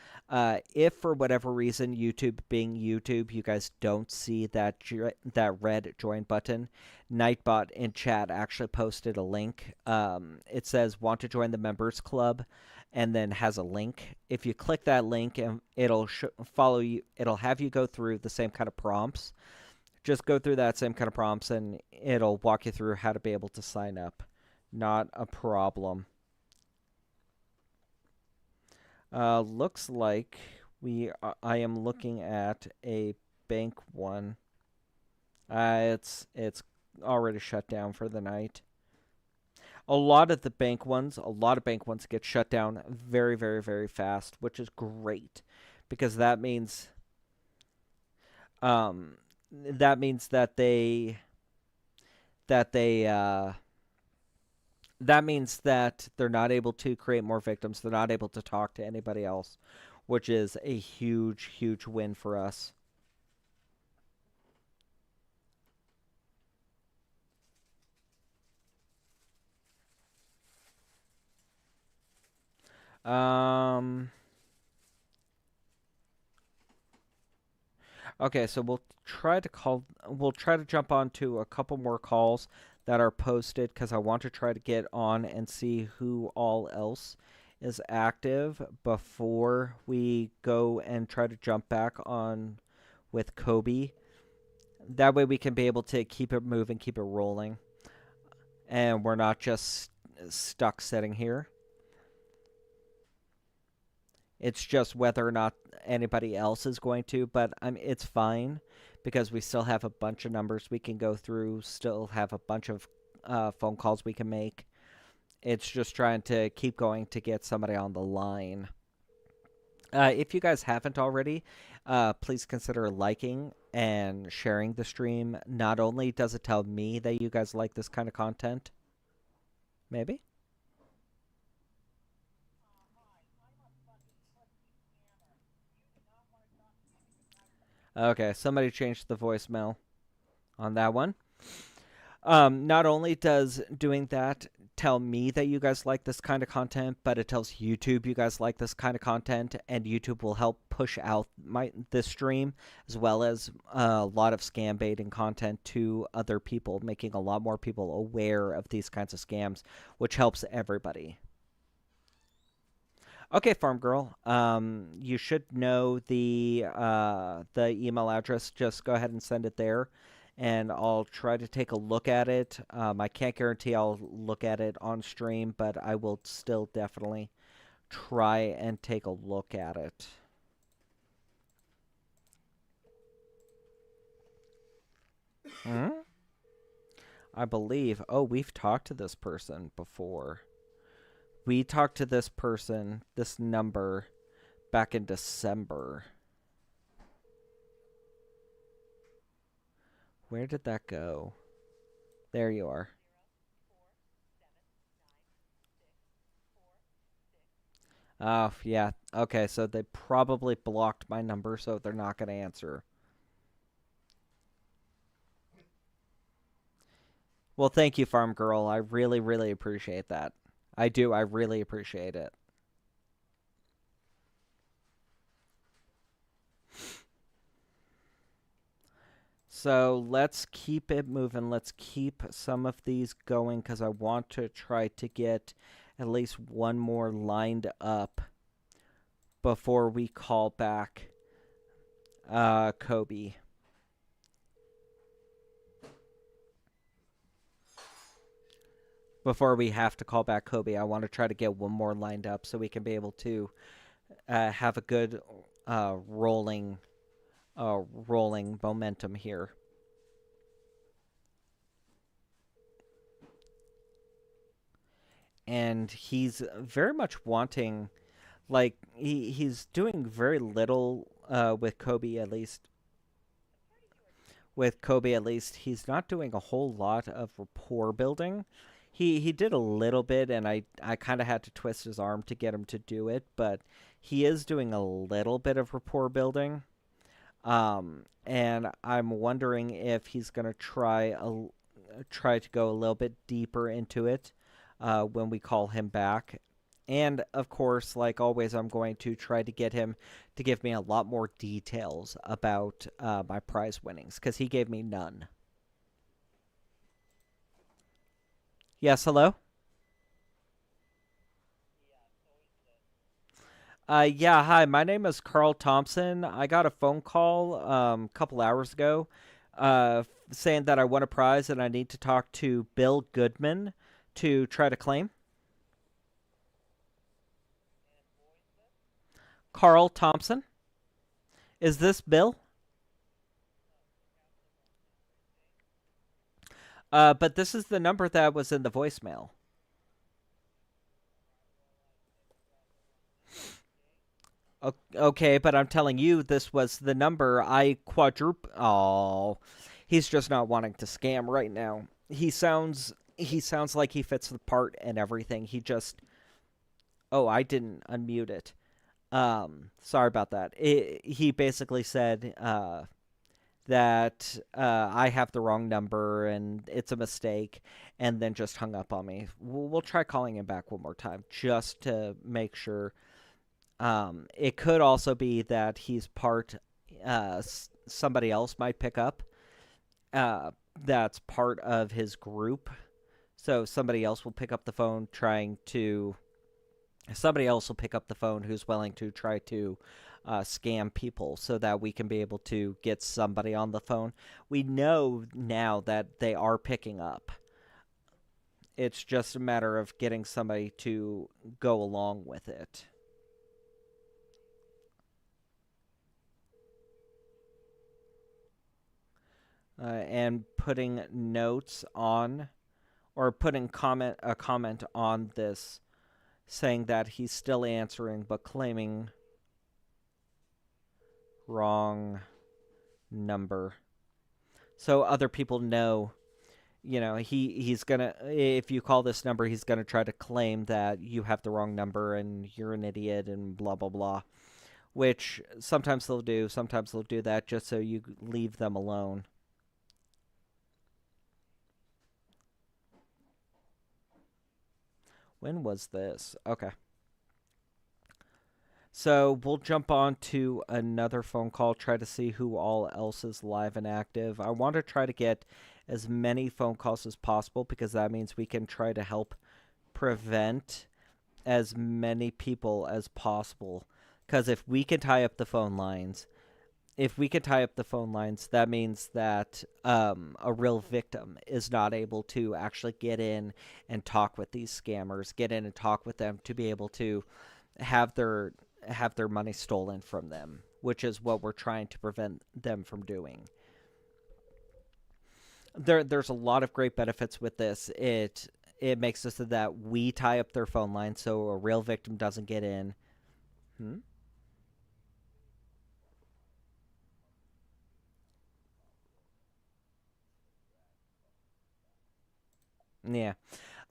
If for whatever reason, YouTube being YouTube, you guys don't see that red join button, Nightbot in chat actually posted a link. It says, want to join the members club, and then has a link. If you click that link, and it'll follow you, it'll have you go through the same kind of prompts. Just go through that same kind of prompts, and it'll walk you through how to be able to sign up. Not a problem. Looks like I am looking at a bank one. It's already shut down for the night. A lot of bank ones get shut down very, very, very fast, which is great, because that means that they're not able to create more victims. They're not able to talk to anybody else, which is a huge, huge win for us. Okay, so we'll try to jump on to a couple more calls that are posted because I want to try to get on and see who all else is active before we go and try to jump back on with Kobe. That way we can be able to keep it moving, keep it rolling, and we're not just stuck sitting here. It's just whether or not anybody else is going to, but it's fine because we still have a bunch of numbers we can go through, still have a bunch of phone calls we can make. It's just trying to keep going to get somebody on the line. If you guys haven't already, please consider liking and sharing the stream. Not only does it tell me that you guys like this kind of content, maybe? Okay, somebody changed the voicemail on that one. Not only does doing that tell me that you guys like this kind of content, but it tells YouTube you guys like this kind of content, and YouTube will help push out this stream as well as a lot of scam baiting content to other people, making a lot more people aware of these kinds of scams, which helps everybody. Okay, Farm Girl. You should know the email address. Just go ahead and send it there, and I'll try to take a look at it. I can't guarantee I'll look at it on stream, but I will still definitely try and take a look at it. I believe. Oh, we've talked to this person before. We talked to this person, this number, back in December. Where did that go? There you are. Oh, yeah. Okay, so they probably blocked my number, so they're not going to answer. Well, thank you, Farm Girl. I really, really appreciate that. I do. I really appreciate it. So let's keep it moving. Let's keep some of these going because I want to try to get at least one more lined up before we call back Kobe. Before we have to call back Kobe, I want to try to get one more lined up so we can be able to have a good rolling momentum here. And he's very much wanting, like, he's doing very little with Kobe, at least. With Kobe, at least, he's not doing a whole lot of rapport building. He did a little bit, and I kind of had to twist his arm to get him to do it, but he is doing a little bit of rapport building. And I'm wondering if he's going to try to go a little bit deeper into it when we call him back. And, of course, like always, I'm going to try to get him to give me a lot more details about my prize winnings, because he gave me none. Yes, hello? Yeah, hi, my name is Carl Thompson. I got a phone call a couple hours ago saying that I won a prize and I need to talk to Bill Goodman to try to claim. Carl Thompson? Is this Bill? But this is the number that was in the voicemail. Okay, but I'm telling you, this was the number. Oh, he's just not wanting to scam right now. He sounds like he fits the part and everything. Oh, I didn't unmute it. Sorry about that. He basically said that I have the wrong number and it's a mistake, and then just hung up on me. We'll try calling him back one more time just to make sure. It could also be that he's part somebody else might pick up. That's part of his group. So somebody else will pick up the phone who's willing to try to scam people so that we can be able to get somebody on the phone. We know now that they are picking up. It's just a matter of getting somebody to go along with it. And putting notes on, or putting a comment on this saying that he's still answering but claiming wrong number. So other people know, he's gonna, if you call this number, he's gonna try to claim that you have the wrong number and you're an idiot and blah, blah, blah. Which sometimes they'll do that just so you leave them alone. When was this? Okay. So we'll jump on to another phone call, try to see who all else is live and active. I want to try to get as many phone calls as possible because that means we can try to help prevent as many people as possible. Because if we can tie up the phone lines, that means that a real victim is not able to actually get in and talk with these scammers, get in and talk with them to be able to have their money stolen from them, which is what we're trying to prevent them from doing. There's a lot of great benefits with this. It makes it so that we tie up their phone line so a real victim doesn't get in. Yeah.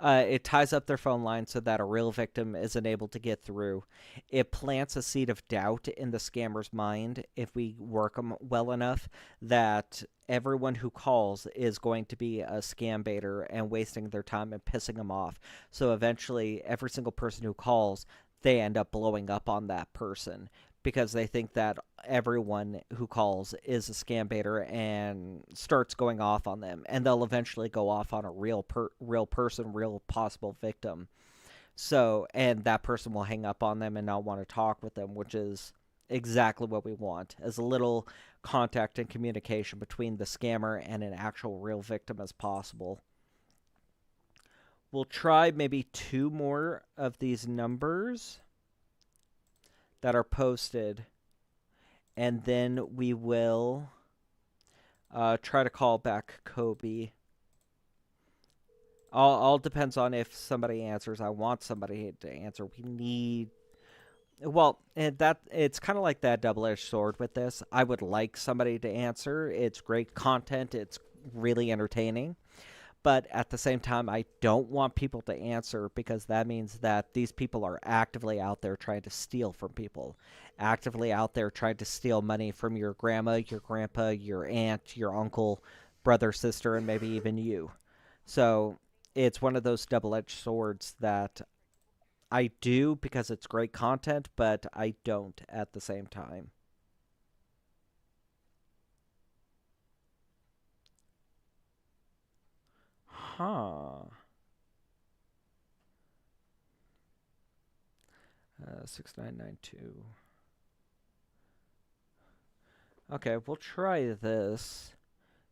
It ties up their phone line so that a real victim isn't able to get through. It plants a seed of doubt in the scammer's mind if we work them well enough that everyone who calls is going to be a scam baiter and wasting their time and pissing them off. So eventually, every single person who calls, they end up blowing up on that person because they think that everyone who calls is a scam baiter and starts going off on them. And they'll eventually go off on a real person, real possible victim. So, and that person will hang up on them and not want to talk with them, which is exactly what we want. As little contact and communication between the scammer and an actual real victim as possible. We'll try maybe 2 more of these numbers that are posted, and then we will try to call back Kobe. All depends on if somebody answers. I want somebody to answer. We need... Well, it's kind of like that double-edged sword with this. I would like somebody to answer. It's great content. It's really entertaining. But at the same time, I don't want people to answer because that means that these people are actively out there trying to steal from people. Actively out there trying to steal money from your grandma, your grandpa, your aunt, your uncle, brother, sister, and maybe even you. So it's one of those double-edged swords that I do because it's great content, but I don't at the same time. Huh. 6992. Okay, we'll try this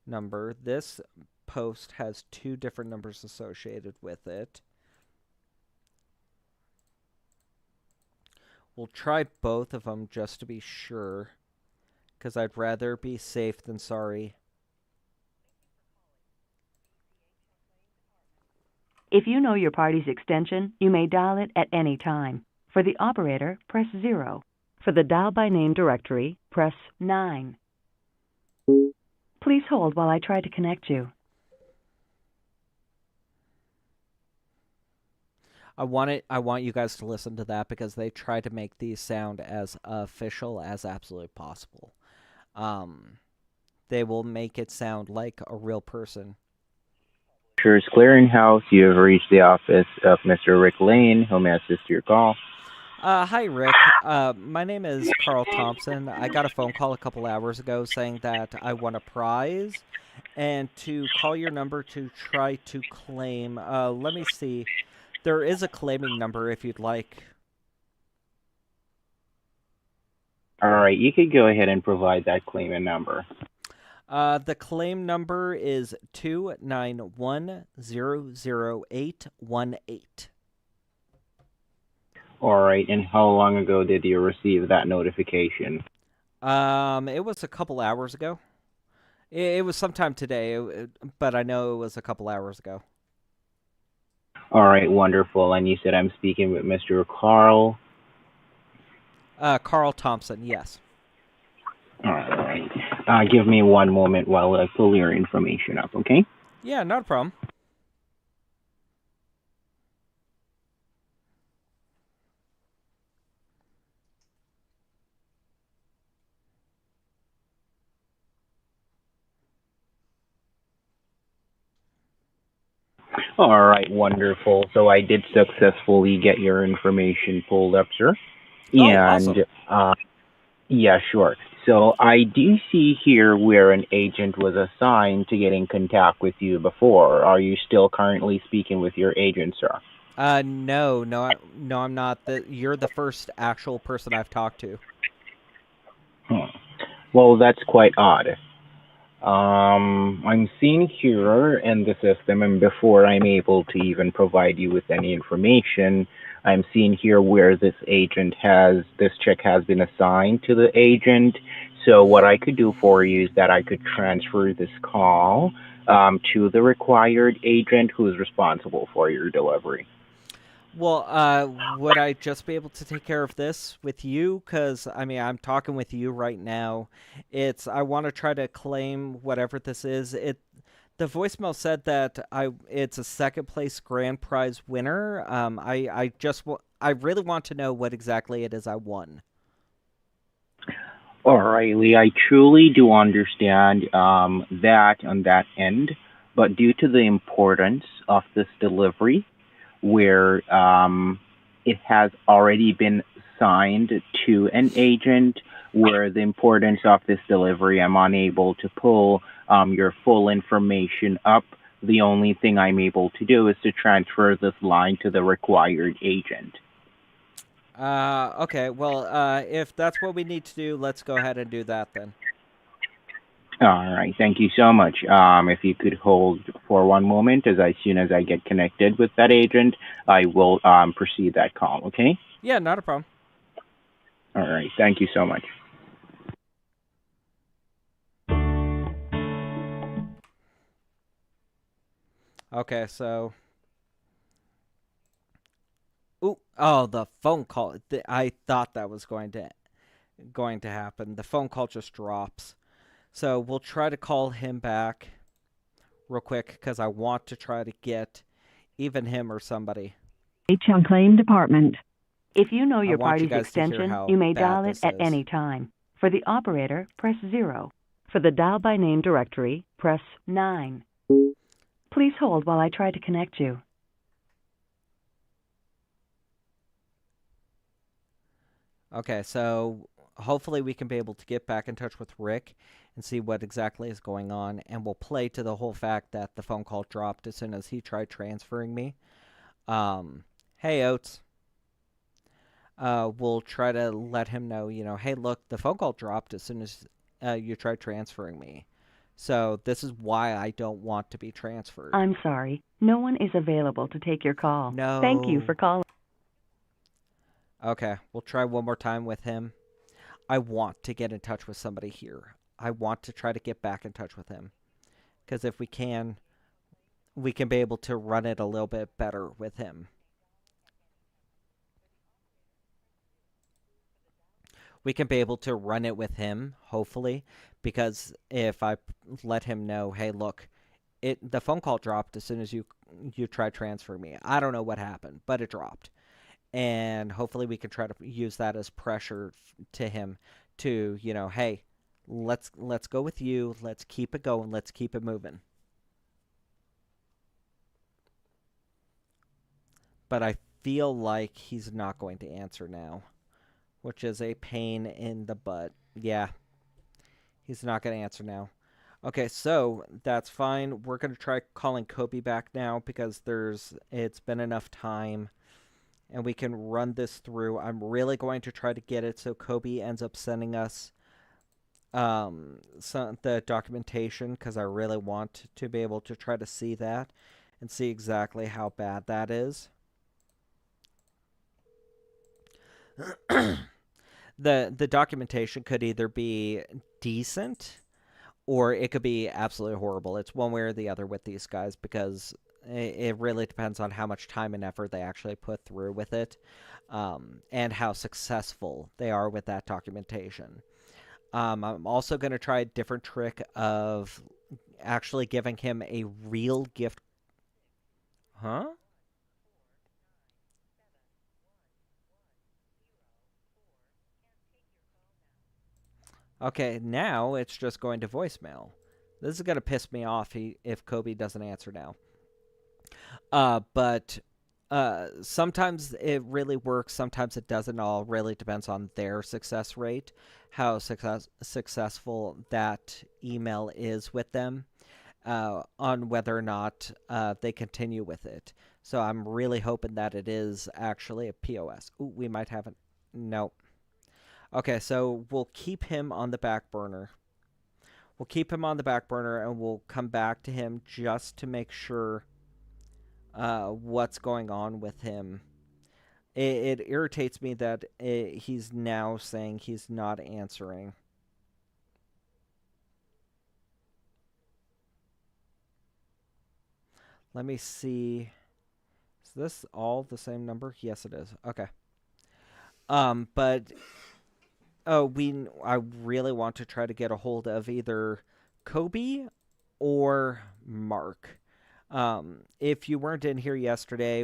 number. This post has 2 different numbers associated with it. We'll try both of them just to be sure, because I'd rather be safe than sorry. If you know your party's extension, you may dial it at any time. For the operator, press 0. For the dial by name directory, press 9. Please hold while I try to connect you. I want you guys to listen to that because they try to make these sound as official as absolutely possible. They will make it sound like a real person. Insurance Clearinghouse, you have reached the office of Mr. Rick Lane. Who may I assist your call? Hi, Rick. My name is Carl Thompson. I got a phone call a couple hours ago saying that I won a prize and to call your number to try to claim. Let me see. There is a claiming number if you'd like. All right, you could go ahead and provide that claimant number. The claim number is 291000818. All right, and how long ago did you receive that notification? It was a couple hours ago. It was sometime today, but I know it was a couple hours ago. All right, wonderful. And you said I'm speaking with Mr. Carl. Carl Thompson, yes. All right. Give me one moment while I pull your information up, okay? Yeah, not a problem. All right, wonderful. So I did successfully get your information pulled up, sir. Oh, And awesome. yeah, sure. So I do see here where an agent was assigned to get in contact with you before. Are you still currently speaking with your agent, sir? No, I'm not. You're the first actual person I've talked to. Well, that's quite odd. I'm seeing here in the system, and before I'm able to even provide you with any information, I'm seeing here where this check has been assigned to the agent. So what I could do for you is that I could transfer this call to the required agent who is responsible for your delivery. Well, would I just be able to take care of this with you? Because, I mean, I'm talking with you right now. I want to try to claim whatever this is. The voicemail said that it's a second place grand prize winner. I really want to know what exactly it is I won. All right, Lee, I truly do understand that on that end, but due to the importance of this delivery, where it has already been signed to an agent, where the importance of this delivery, I'm unable to pull your full information up. The only thing I'm able to do is to transfer this line to the required agent. Okay, well, if that's what we need to do, let's go ahead and do that then. All right, thank you so much. If you could hold for one moment, as soon as I get connected with that agent, I will proceed that call, okay? Yeah, not a problem. All right, thank you so much. Okay, so... Oh, the phone call. I thought that was going to happen. The phone call just drops. So we'll try to call him back real quick because I want to try to get even him or somebody. HM Claim Department. If you know your want you party's guys to hear extension, how you may bad dial it this at is. any time. For the operator, press 0. For the dial by name directory, press 9. Please hold while I try to connect you. Okay, so hopefully we can be able to get back in touch with Rick and see what exactly is going on, and we'll play to the whole fact that the phone call dropped as soon as he tried transferring me. Hey, Oates. We'll try to let him know, hey, look, the phone call dropped as soon as you tried transferring me. So this is why I don't want to be transferred. I'm sorry. No one is available to take your call. No. Thank you for calling. Okay, we'll try one more time with him. I want to get in touch with somebody here. I want to try to get back in touch with him. Because if we can be able to run it a little bit better with him. We can be able to run it with him, hopefully, because if I let him know, hey, look, the phone call dropped as soon as you tried transferring me. I don't know what happened, but it dropped. And hopefully we can try to use that as pressure to him to, hey, let's go with you. Let's keep it going. Let's keep it moving. But I feel like he's not going to answer now, which is a pain in the butt. Yeah, he's not going to answer now. Okay, so that's fine. We're going to try calling Kobe back now because it's been enough time and we can run this through. I'm really going to try to get it so Kobe ends up sending us the documentation because I really want to be able to try to see that and see exactly how bad that is. The documentation could either be decent or it could be absolutely horrible. It's one way or the other with these guys because it really depends on how much time and effort they actually put through with it, and how successful they are with that documentation. I'm also going to try a different trick of actually giving him a real gift. Huh? Okay, now it's just going to voicemail. This is going to piss me off if Kobe doesn't answer now. But sometimes it really works, sometimes it doesn't. All really depends on their success rate, how successful that email is with them, on whether or not they continue with it. So I'm really hoping that it is actually a POS. Ooh, we might have it. Nope. Okay, so we'll keep him on the back burner. We'll keep him on the back burner, and we'll come back to him just to make sure what's going on with him. It irritates me that he's now saying he's not answering. Let me see. Is this all the same number? Yes, it is. Okay. But I really want to try to get a hold of either Kobe or Mark. If you weren't in here yesterday,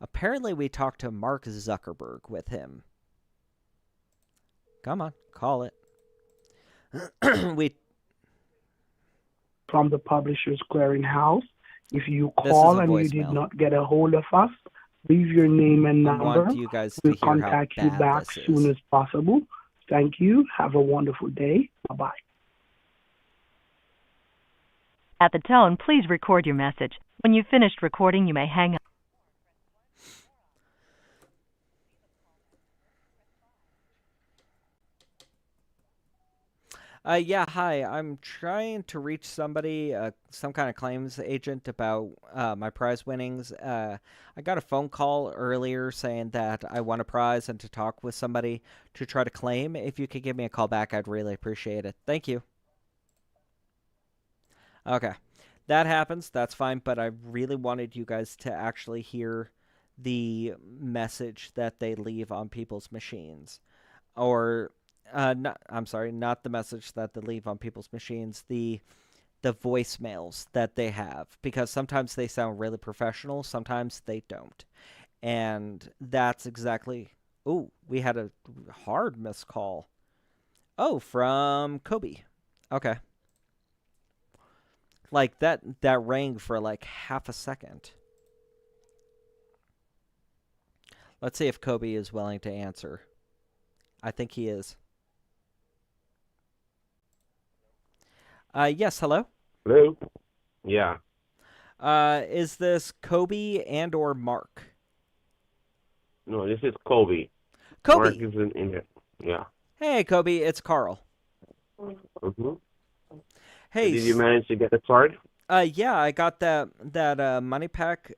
apparently we talked to Mark Zuckerberg with him. Come on, call it. From the Publishers Clearinghouse. If you call and you did not get a hold of us, leave your name and number. I want you guys to We'll hear how contact you bad back this soon is. as possible. Thank you. Have a wonderful day. Bye-bye. At the tone, please record your message. When you've finished recording, you may hang up. Yeah, hi. I'm trying to reach somebody, some kind of claims agent about my prize winnings. I got a phone call earlier saying that I won a prize and to talk with somebody to try to claim. If you could give me a call back, I'd really appreciate it. Thank you. Okay. That happens. That's fine. But I really wanted you guys to actually hear the message that they leave on people's machines. Or... not the message that they leave on people's machines, the voicemails that they have, because sometimes they sound really professional, sometimes they don't. And that's exactly... Ooh, we had a hard missed call. Oh, from Kobe. Okay. Like, that rang for like half a second. Let's see if Kobe is willing to answer. I think he is. Yes, hello? Hello? Yeah. Is this Kobe and or Mark? No, this is Kobe. Kobe! Mark isn't in it. Yeah. Hey, Kobe, it's Carl. Mm-hmm. Hey. Did you manage to get the card? Yeah, I got that Money Pack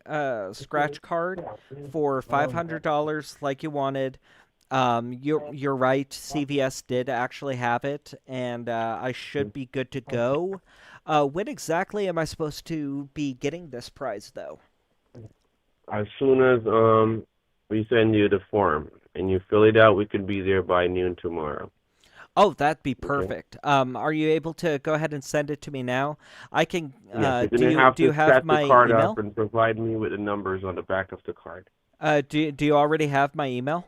scratch card for $500 like you wanted. You're right. CVS did actually have it, and I should be good to go. When exactly am I supposed to be getting this prize, though? As soon as we send you the form and you fill it out, we could be there by noon tomorrow. Oh, that'd be perfect. Are you able to go ahead and send it to me now? I can. Yes, Do you have my the card email? up and provide me with the numbers on the back of the card. Do you already have my email?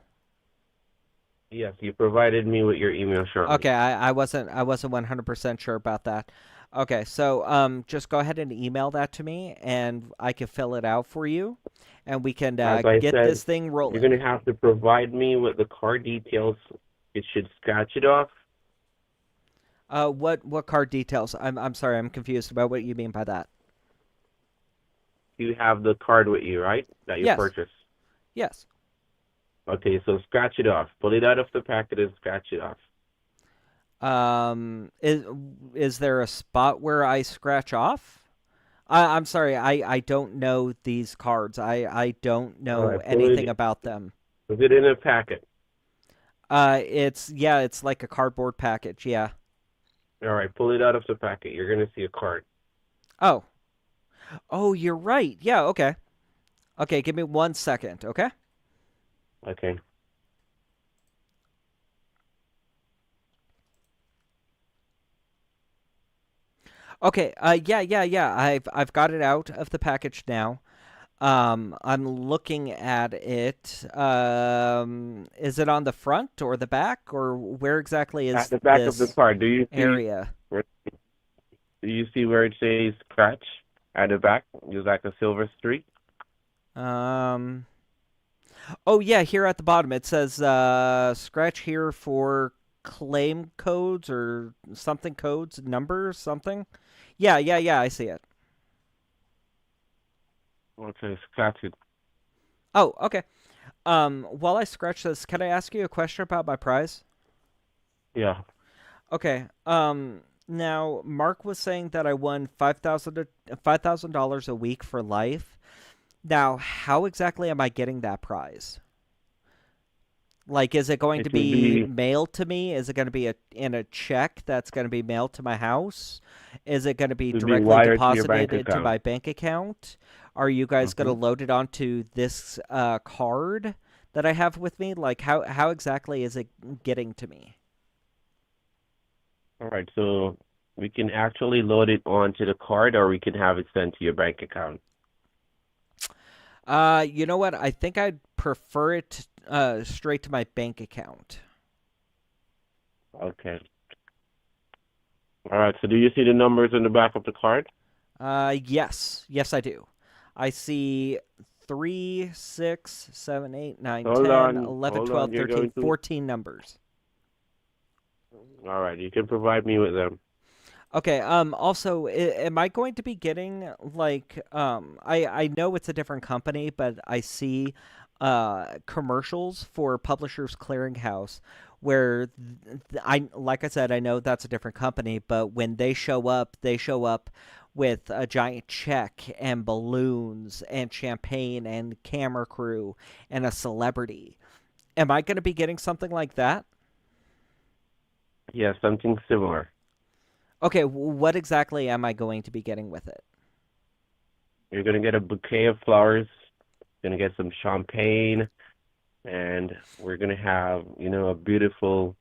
Yes, you provided me with your email shortly. Okay, I wasn't 100% sure about that. Okay, so just go ahead and email that to me, and I can fill it out for you, and we can As I get said, this thing you're rolling. going to have to provide me with the card details. It should scratch it off. What card details? I'm sorry, I'm confused about what you mean by that. You have the card with you, right? That you Yes. purchased. Yes. Okay, so scratch it off. Pull it out of the packet and scratch it off. Is there a spot where I scratch off? I'm sorry, I don't know these cards. I don't know All right, anything about them. Put it in a packet. It's like a cardboard package, yeah. All right, pull it out of the packet. You're going to see a card. Oh. Oh, you're right. Yeah, okay. Okay, give me 1 second, okay? Okay. Okay, yeah. I've got it out of the package now. I'm looking at it. Is it on the front or the back, or where exactly is At the back this of the card, do you area? see where it says scratch at the back? There's like a silver streak. Oh yeah, here at the bottom it says scratch here for claim codes or something codes, numbers, something. Yeah, I see it. Okay, scratch it. Oh, okay. While I scratch this, can I ask you a question about my prize? Yeah. Okay. Now Mark was saying that I won $5,000 a week for life. Now, how exactly am I getting that prize? Like, is it going to be mailed to me? Is it going to be in a check that's going to be mailed to my house? Is it going to be directly deposited into my bank account? Are you guys going to load it onto this card that I have with me? Like, how exactly is it getting to me? All right, so we can actually load it onto the card, or we can have it sent to your bank account. You know what? I think I'd prefer it straight to my bank account. Okay. All right, so do you see the numbers in the back of the card? Yes, I do. I see 3, 6, 7, 8, 9, Hold 10, on, 11, hold 12, on, you're 13, going to- 14 numbers. All right, you can provide me with them. Okay, also, am I going to be getting, like, I know it's a different company, but I see commercials for Publishers Clearinghouse where, like I said, I know that's a different company, but when they show up with a giant check and balloons and champagne and camera crew and a celebrity. Am I going to be getting something like that? Yeah, something similar. Okay, what exactly am I going to be getting with it? You're going to get a bouquet of flowers, you're going to get some champagne, and we're going to have, a beautiful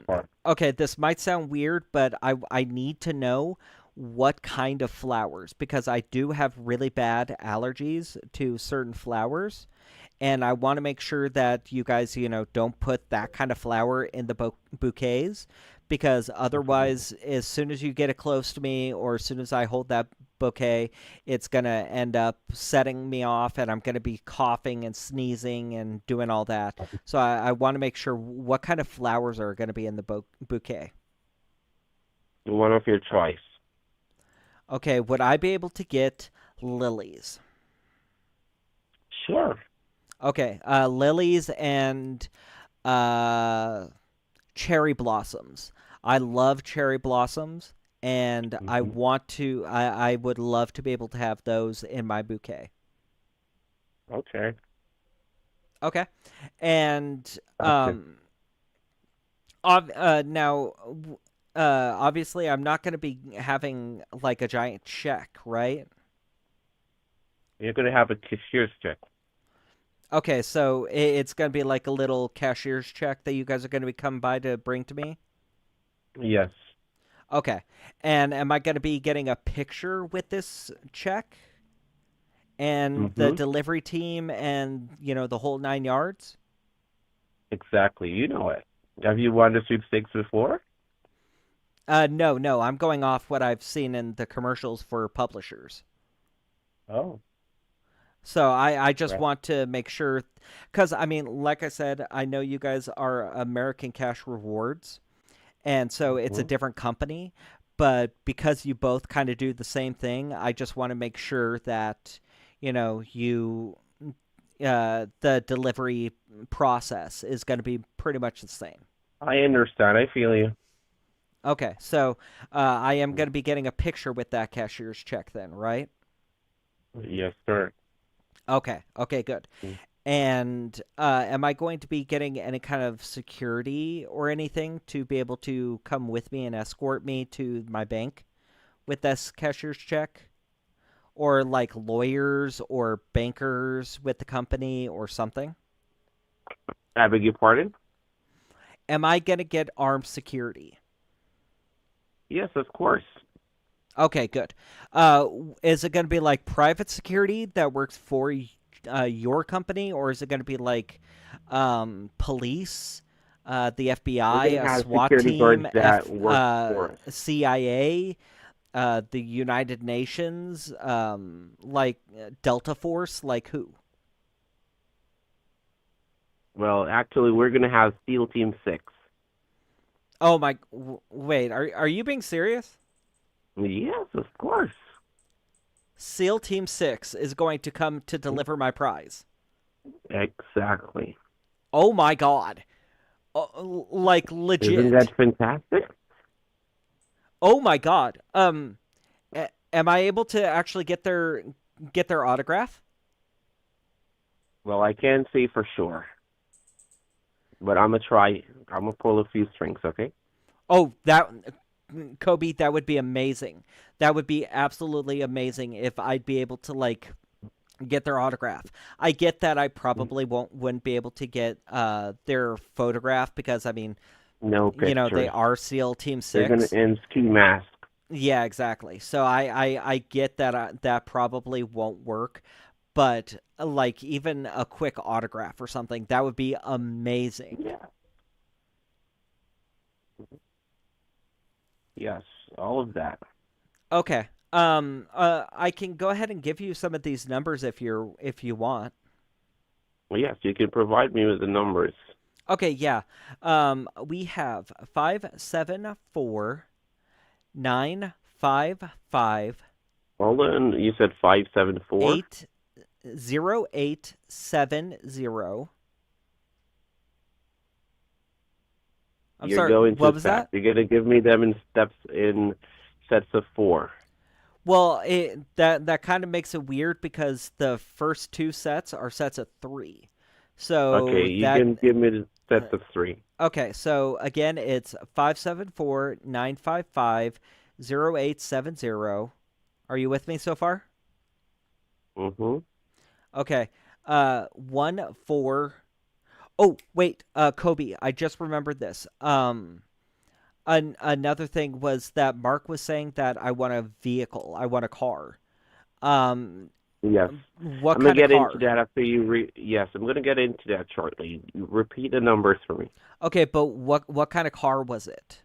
park. Okay, this might sound weird, but I need to know what kind of flowers, because I do have really bad allergies to certain flowers, and I want to make sure that you guys, don't put that kind of flower in the bouquets, because otherwise, as soon as you get it close to me, or as soon as I hold that bouquet, it's going to end up setting me off, and I'm going to be coughing and sneezing and doing all that. So I want to make sure what kind of flowers are going to be in the bouquet. One of your choice. Okay, would I be able to get lilies? Sure. Okay, lilies and cherry blossoms. I love cherry blossoms, and I would love to be able to have those in my bouquet. Okay. Okay, and now, obviously, I'm not going to be having like a giant check, right? You're going to have a cashier's check. Okay, so it's going to be like a little cashier's check that you guys are going to be coming by to bring to me? Yes. Okay, and am I going to be getting a picture with this check? And the delivery team and, the whole 9 yards? Exactly, you know it. Have you won the sweepstakes before? No. I'm going off what I've seen in the commercials for publishers. Oh. So I just Right. want to make sure, because I mean, like I said, I know you guys are American Cash Rewards, and so it's a Mhm. different company. But because you both kind of do the same thing, I just want to make sure that the delivery process is going to be pretty much the same. I understand. I feel you. Okay, so I am going to be getting a picture with that cashier's check then, right? Yes, sir. Okay, good. Mm. And am I going to be getting any kind of security or anything to be able to come with me and escort me to my bank with this cashier's check? Or like lawyers or bankers with the company or something? I beg your pardon? Am I going to get armed security? Yes, of course. Okay, good. Is it going to be like private security that works for your company, or is it going to be like police, the We're FBI, gonna a have SWAT security guards team, that work for us. CIA, the United Nations, like Delta Force, like who? Well, actually, we're gonna have SEAL Team 6. Oh my! Wait, are you being serious? Yes, of course. SEAL Team 6 is going to come to deliver my prize. Exactly. Oh my god. Like legit. Isn't that fantastic? Oh my god. Am I able to actually get their autograph? Well, I can't say for sure. But I'm gonna try. I'm gonna pull a few strings, okay? Oh, Kobe, that would be amazing. That would be absolutely amazing if I'd be able to like get their autograph. I get that I probably wouldn't be able to get their photograph because I mean, No pictures. they are SEAL Team 6. They're gonna in ski mask. Yeah, exactly. So I get that that probably won't work, but like even a quick autograph or something, that would be amazing. Yeah. Yes, all of that. Okay. I can go ahead and give you some of these numbers if you want. Well, yes, you can provide me with the numbers. Okay, yeah. We have 574-955. Hold on, you said 574? 80870. I'm You're sorry, going what too was fast. that? You're gonna give me them in sets of 4. Well, that kind of makes it weird because the first two sets are sets of 3. So Okay, you can give me the sets of 3. Okay, so again, it's 574-955-0870. Are you with me so far? Mm-hmm. Okay. 14. Oh, wait, Kobe, I just remembered this. Another thing was that Mark was saying that I want a vehicle. I want a car. Yes. What I'm gonna kind of get car? into that after you Yes, I'm gonna get into that shortly. Repeat the numbers for me. Okay, but what kind of car was it?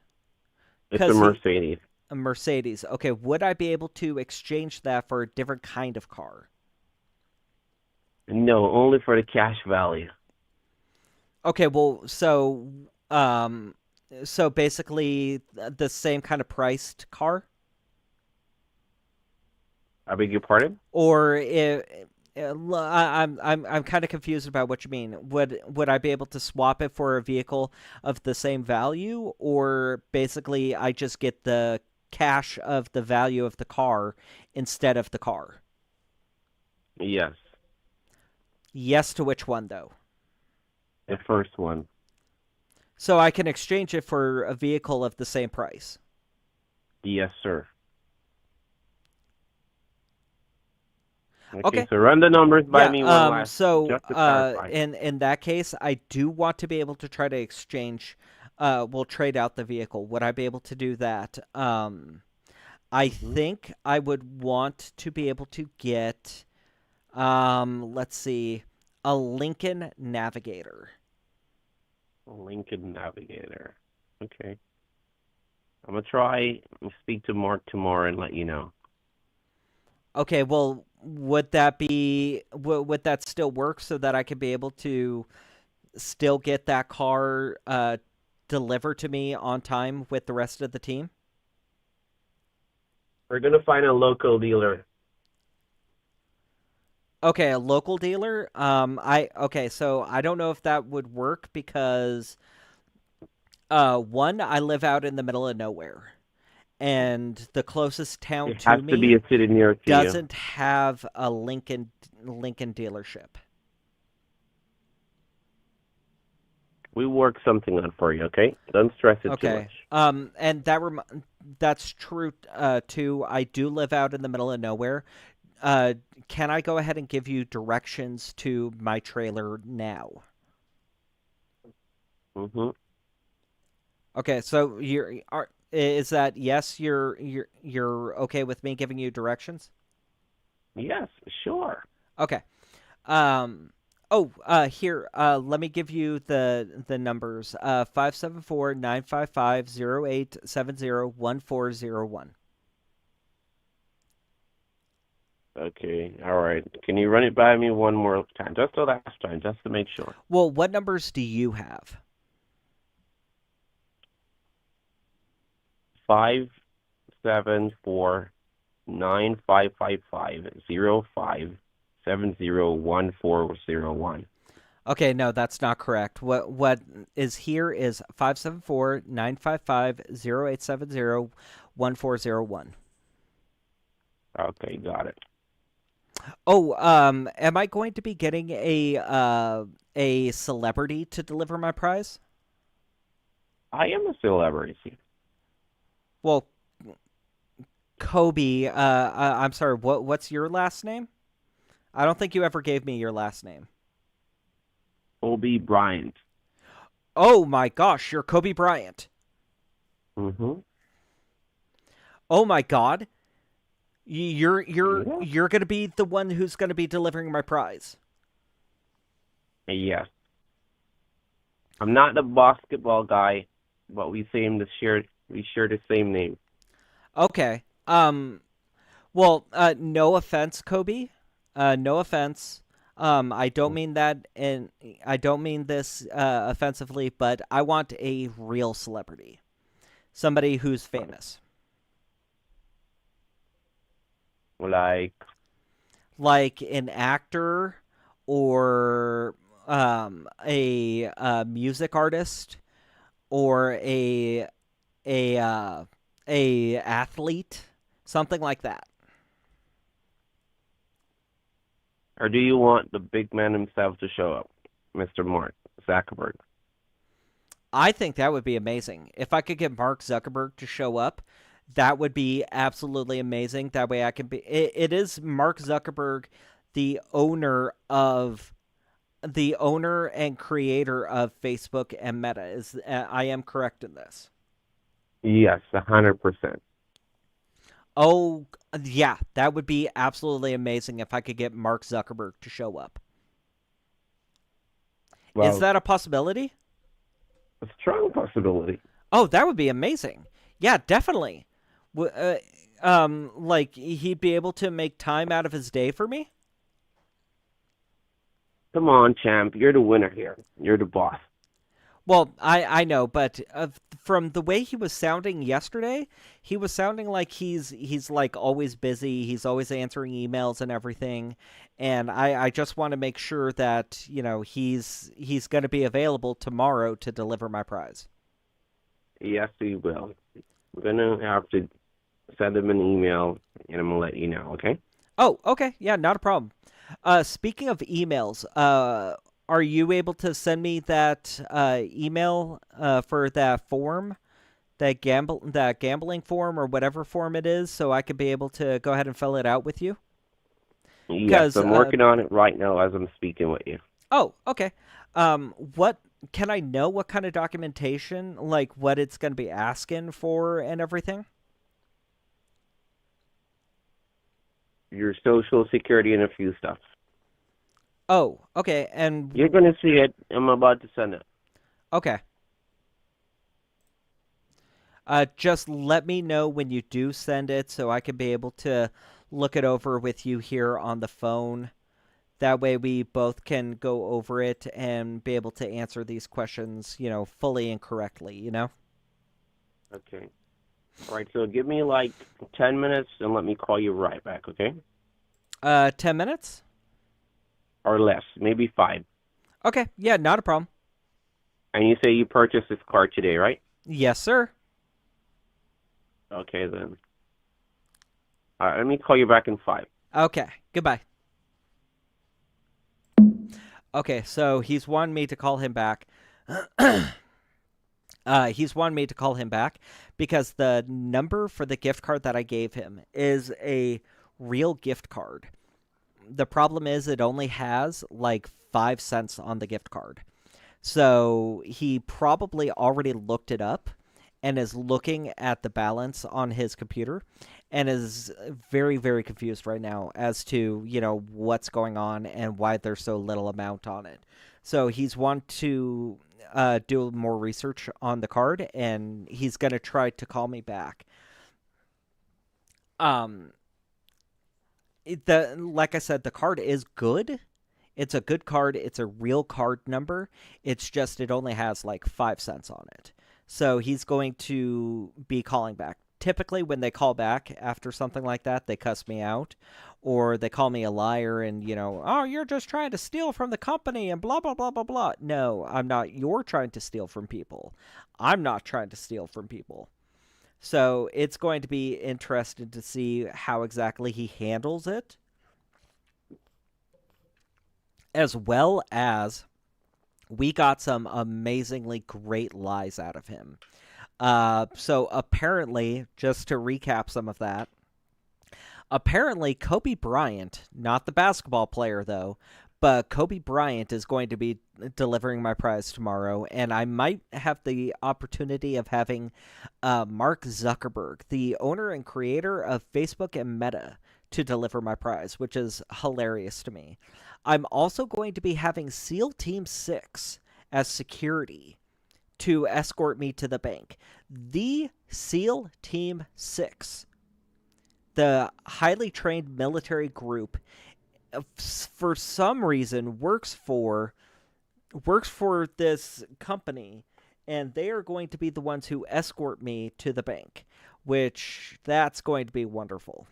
It's a Mercedes. A Mercedes. Okay, would I be able to exchange that for a different kind of car? No, only for the cash value. Okay, well, so basically the same kind of priced car? I beg your pardon? Or I'm kind of confused about what you mean. Would I be able to swap it for a vehicle of the same value, or basically I just get the cash of the value of the car instead of the car? Yes. Yes to which one though? The first one. So I can exchange it for a vehicle of the same price. Yes, sir. Okay. So run the numbers by me one last. So just to clarify. in that case, I do want to be able to try to exchange. We'll trade out the vehicle. Would I be able to do that? I think I would want to be able to get. Let's see, a Lincoln Navigator. Lincoln Navigator. Okay. I'm going to try and speak to Mark tomorrow and let you know. Okay, well, would that still work so that I could be able to still get that car delivered to me on time with the rest of the team? We're going to find a local dealer. Okay, a local dealer. So I don't know if that would work because one, I live out in the middle of nowhere, and the closest town It has to to be me a city near to you. doesn't have a Lincoln dealership. We work something out for you, okay? Don't stress it too much. And that's true too. I do live out in the middle of nowhere. Can I go ahead and give you directions to my trailer now? Mm-hmm. Okay, so is that yes? You're okay with me giving you directions? Yes, sure. Okay. Here. Let me give you the numbers. 574-955-0870-1401. Okay, all right. Can you run it by me one more time? Just the last time, just to make sure. Well, what numbers do you have? 574-955-0570-1401. Okay, no, that's not correct. What is here is 574-955-0870-1401. Okay, got it. Oh, am I going to be getting a celebrity to deliver my prize? I am a celebrity. Well, Kobe, I'm sorry, what's your last name? I don't think you ever gave me your last name. Kobe Bryant. Oh my gosh, you're Kobe Bryant. Mm-hmm. Oh my God. You're going to be the one who's going to be delivering my prize. Yes. I'm not the basketball guy, but we share the same name. Okay. Well, no offense, Kobe. No offense. I don't mean that, and I don't mean this offensively, but I want a real celebrity, somebody who's famous. Like an actor or a music artist or a athlete, something like that. Or do you want the big man himself to show up, Mr. Mark Zuckerberg? I think that would be amazing. If I could get Mark Zuckerberg to show up, that would be absolutely amazing. That way I can be... It is Mark Zuckerberg, the owner and creator of Facebook and Meta. I am correct in this? Yes, 100%. Oh, yeah, that would be absolutely amazing if I could get Mark Zuckerberg to show up. Well, is that a possibility? A strong possibility. Oh, that would be amazing. Yeah, definitely. Like he'd be able to make time out of his day for me? Come on, champ. You're the winner here. You're the boss. Well, I know, but from the way he was sounding yesterday, he was sounding like he's like always busy. He's always answering emails and everything. And I just want to make sure that, he's going to be available tomorrow to deliver my prize. Yes, he will. We're going to have to send him an email, and I'm going to let you know, okay? Oh, okay. Yeah, not a problem. Speaking of emails, are you able to send me that email for that form, that gambling form or whatever form it is, so I could be able to go ahead and fill it out with you? Yes, I'm working on it right now as I'm speaking with you. Oh, okay. What can I know? What kind of documentation, like what it's going to be asking for and everything? Your social security and a few stuff. Oh, okay. And you're going to see it. I'm about to send it. Okay. Just let me know when you do send it so I can be able to look it over with you here on the phone. That way we both can go over it and be able to answer these questions, fully and correctly, Okay. All right, so give me like 10 minutes and let me call you right back, okay? 10 minutes? Or less, maybe 5. Okay, yeah, not a problem. And you say you purchased this car today, right? Yes, sir. Okay, then. All right, let me call you back in 5. Okay, goodbye. Okay, so he's wanted me to call him back. He's wanted me to call him back because the number for the gift card that I gave him is a real gift card. The problem is it only has like 5 cents on the gift card. So he probably already looked it up and is looking at the balance on his computer and is very, very confused right now as to, what's going on and why there's so little amount on it. So he's want to do more research on the card, and he's going to try to call me back. Like I said, the card is good. It's a good card. It's a real card number. It's just it only has like 5 cents on it. So he's going to be calling back. Typically, when they call back after something like that, they cuss me out. Or they call me a liar and, oh, you're just trying to steal from the company and blah, blah, blah, blah, blah. No, I'm not. You're trying to steal from people. I'm not trying to steal from people. So it's going to be interesting to see how exactly he handles it. As well as we got some amazingly great lies out of him. So apparently, just to recap some of that, apparently Kobe Bryant, not the basketball player though, but Kobe Bryant is going to be delivering my prize tomorrow, and I might have the opportunity of having Mark Zuckerberg, the owner and creator of Facebook and Meta, to deliver my prize, which is hilarious to me. I'm also going to be having SEAL Team 6 as security to escort me to the bank. The SEAL Team 6, the highly trained military group, for some reason works for this company, and they are going to be the ones who escort me to the bank, which that's going to be wonderful.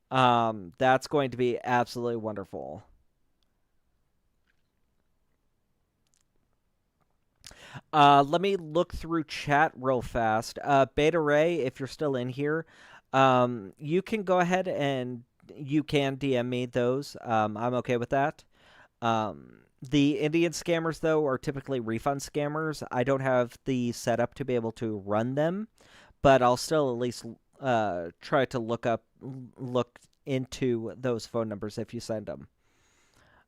That's going to be absolutely wonderful. Let me look through chat real fast. Beta Ray, if you're still in here, you can go ahead and you can DM me those. I'm okay with that. The Indian scammers, though, are typically refund scammers. I don't have the setup to be able to run them, but I'll still at least try to look into those phone numbers if you send them.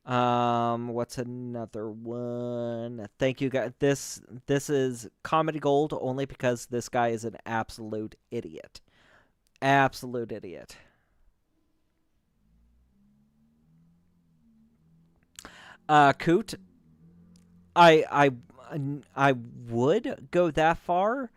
What's another one? Thank you, guys. This is comedy gold only because this guy is an absolute idiot. Absolute idiot. Coot, I would go that far,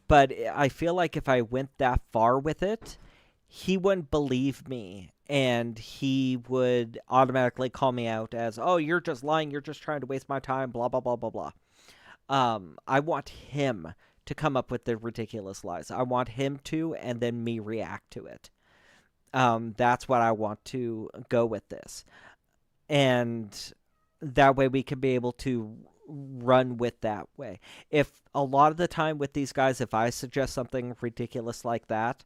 but I feel like if I went that far with it, he wouldn't believe me, and he would automatically call me out as, oh, you're just lying, you're just trying to waste my time, blah, blah, blah, blah, blah. I want him to come up with the ridiculous lies. I want him to, and then me react to it. That's what I want to go with this. And that way we can be able to run with that way. If a lot of the time with these guys, if I suggest something ridiculous like that,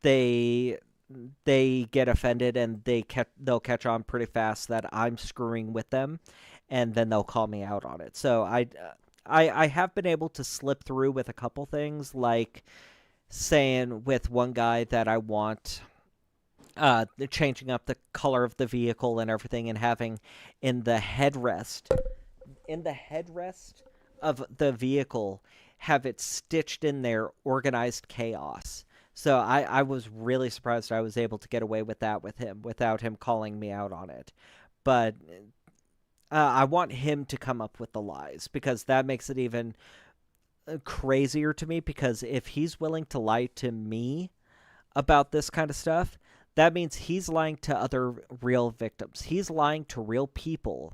they get offended and they'll catch on pretty fast that I'm screwing with them, and then they'll call me out on it. So I have been able to slip through with a couple things, like saying with one guy that I want changing up the color of the vehicle and everything, and having in the headrest of the vehicle have it stitched in there, organized chaos. So I was really surprised I was able to get away with that with him without him calling me out on it. But I want him to come up with the lies, because that makes it even crazier to me, because if he's willing to lie to me about this kind of stuff, that means he's lying to other real victims. He's lying to real people,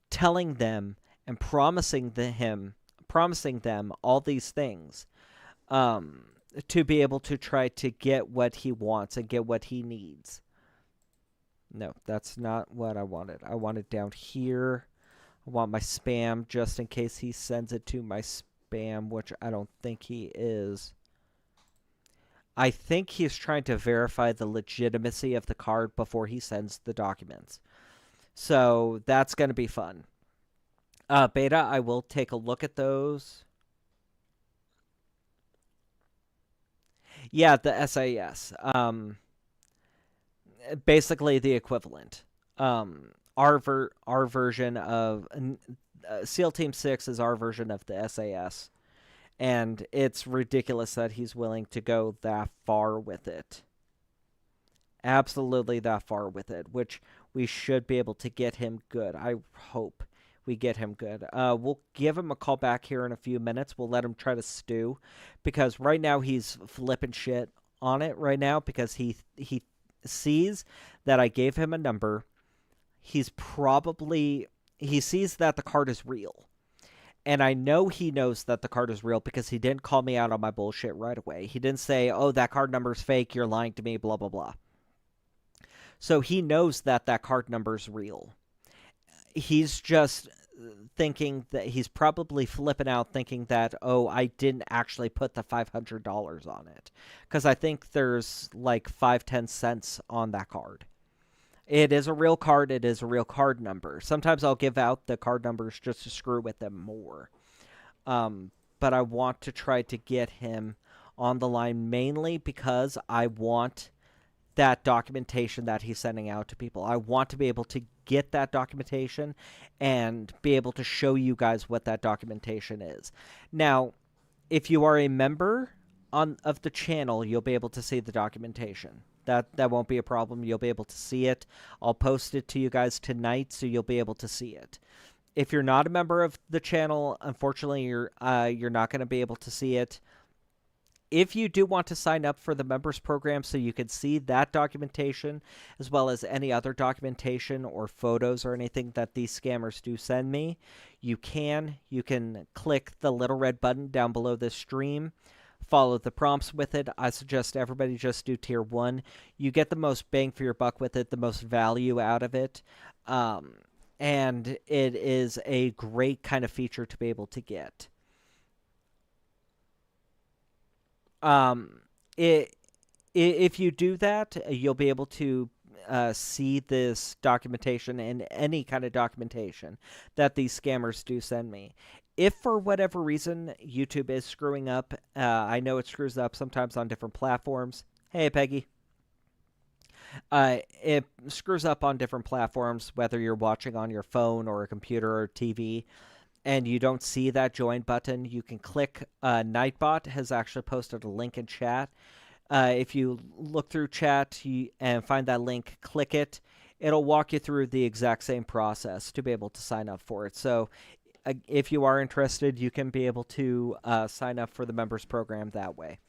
telling them and promising them all these things, to be able to try to get what he wants and get what he needs. No, that's not what I wanted. I want it down here. I want my spam just in case he sends it to my spam, which I don't think he is. I think he's trying to verify the legitimacy of the card before he sends the documents. So that's going to be fun. Beta, I will take a look at those. Yeah, the SAS. Basically the equivalent. Our version of SEAL Team 6 is our version of the SAS. And it's ridiculous that he's willing to go that far with it. Absolutely that far with it, which we should be able to get him good. I hope we get him good. We'll give him a call back here in a few minutes. We'll let him try to stew, because right now he's flipping shit on it right now, because he sees that I gave him a number. He sees that the card is real. And I know he knows that the card is real, because he didn't call me out on my bullshit right away. He didn't say, oh, that card number is fake, you're lying to me, blah, blah, blah. So he knows that that card number is real. He's just thinking that he's probably flipping out, thinking that, oh, I didn't actually put the $500 on it. Because I think there's like 5-10 cents on that card. It is a real card. It is a real card number. Sometimes I'll give out the card numbers just to screw with them more. But I want to try to get him on the line mainly because I want that documentation that he's sending out to people. I want to be able to get that documentation and be able to show you guys what that documentation is. Now, if you are a member of the channel, you'll be able to see the documentation. That won't be a problem. You'll be able to see it. I'll post it to you guys tonight, so you'll be able to see it. If you're not a member of the channel, unfortunately, you're not going to be able to see it. If you do want to sign up for the members program so you can see that documentation, as well as any other documentation or photos or anything that these scammers do send me, you can. You can click the little red button down below this stream. Follow the prompts with it. I suggest everybody just do tier 1. You get the most bang for your buck with it, the most value out of it. And it is a great kind of feature to be able to get. If you do that, you'll be able to see this documentation and any kind of documentation that these scammers do send me. If for whatever reason YouTube is screwing up, I know it screws up sometimes on different platforms. Hey, Peggy. It screws up on different platforms, whether you're watching on your phone or a computer or TV, and you don't see that join button. You can click. Nightbot has actually posted a link in chat. If you look through chat and find that link, click it. It'll walk you through the exact same process to be able to sign up for it. So if you are interested, you can be able to sign up for the members program that way.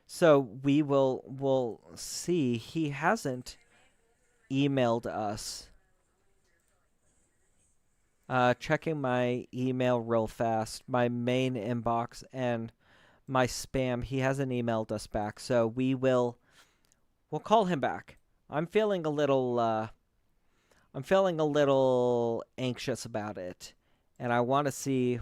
So we'll see. He hasn't emailed us. Checking my email real fast, my main inbox and my spam. He hasn't emailed us back, so we'll call him back. I'm feeling a little anxious about it, and I want to see.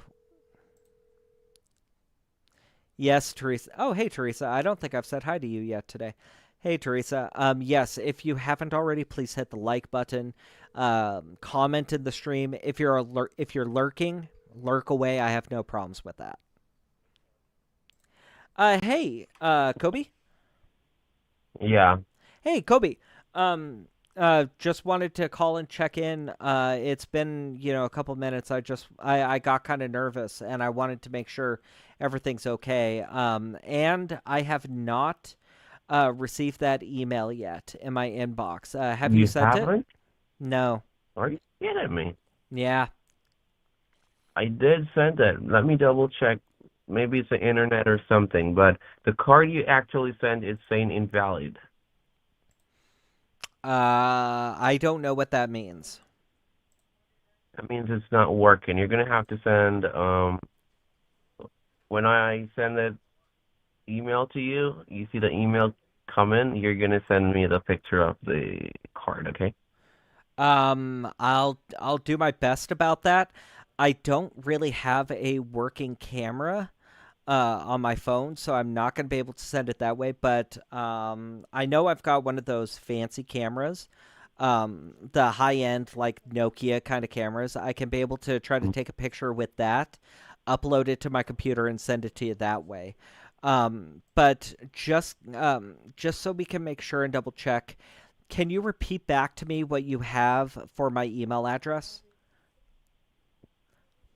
Yes, Teresa. Oh, hey, Teresa. I don't think I've said hi to you yet today. Hey, Teresa. Yes, if you haven't already, please hit the like button. Comment in the stream. If you're lurking, lurk away. I have no problems with that. Hey, Kobe? Yeah. Hey, Kobe. Just wanted to call and check in. It's been, a couple minutes. I got kind of nervous, and I wanted to make sure everything's okay. And I have not received that email yet in my inbox. Have You you sent it? haven't? No. Are you kidding me? Yeah. I did send it. Let me double check. Maybe it's the internet or something, but the card you actually sent is saying invalid. I don't know what that means. That means it's not working. You're gonna have to send when I send the email to you, you see the email come in, you're gonna send me the picture of the card, okay? I'll do my best about that. I don't really have a working camera on my phone, so I'm not going to be able to send it that way, but I know I've got one of those fancy cameras, the high-end like Nokia kind of cameras. I can be able to try to take a picture with that, upload it to my computer and send it to you that way. But just so we can make sure and double check, can you repeat back to me what you have for my email address?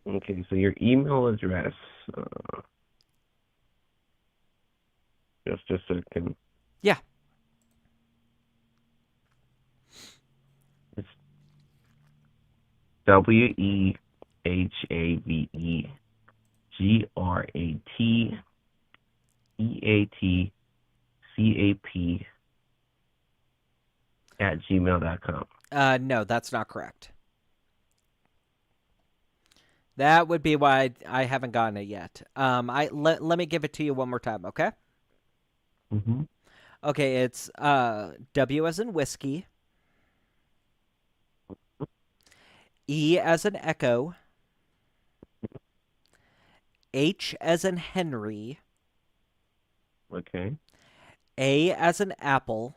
Okay, so your email address, just a second. Yeah. It's WEHAVEGRATEATCAP No, that's not correct. That would be why I haven't gotten it yet. Let me give it to you one more time, okay? Mm-hmm. Okay, it's W as in whiskey, E as in echo, H as in Henry, Okay. A as in apple,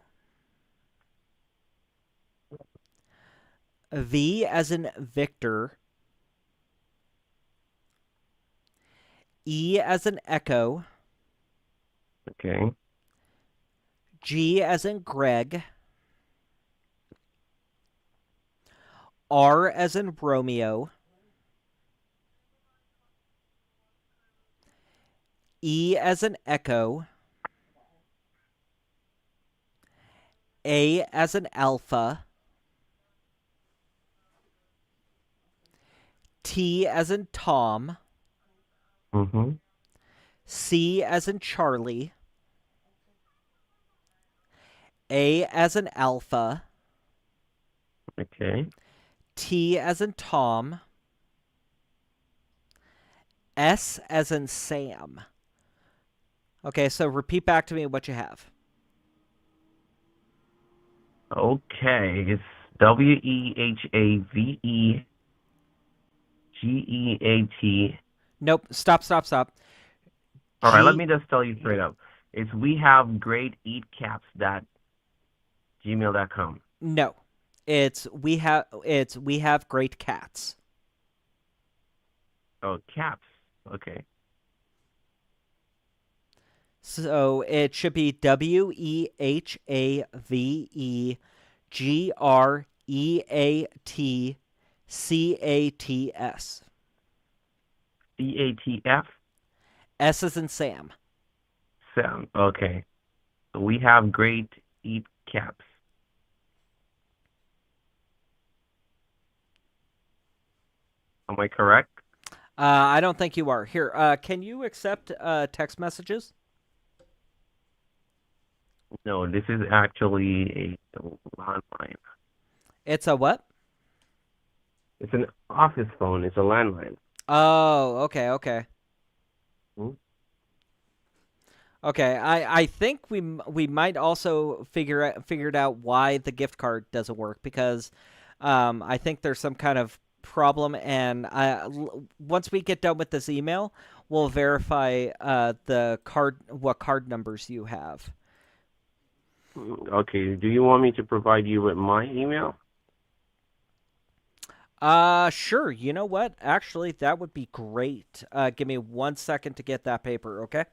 V as in Victor, E as in echo, Okay. G as in Greg, R as in Romeo, E as in echo, A as in alpha, T as in Tom, Mm-hmm. C as in Charlie, A as in alpha, Okay. T as in Tom, S as in Sam. Okay, so repeat back to me what you have. Okay. It's WEHAVEGEAT. Nope, stop. All right, let G, me just tell you straight up. It's we have great eatcaps.gmail.com. no. It's we have great cats. Oh, caps. Okay. So it should be WEHAVEGREATCATS. CATF? S as in Sam. Sam. Okay. So we have great eat caps. Am I correct? I don't think you are. Here, can you accept text messages? No, this is actually a landline. It's a what? It's an office phone. It's a landline. Oh, okay. Hmm? Okay, I think we might also figured out why the gift card doesn't work because I think there's some kind of problem, and once we get done with this email, we'll verify what card numbers you have. Okay. Do you want me to provide you with my email? Sure. You know what? Actually, that would be great. Give me 1 second to get that paper, okay?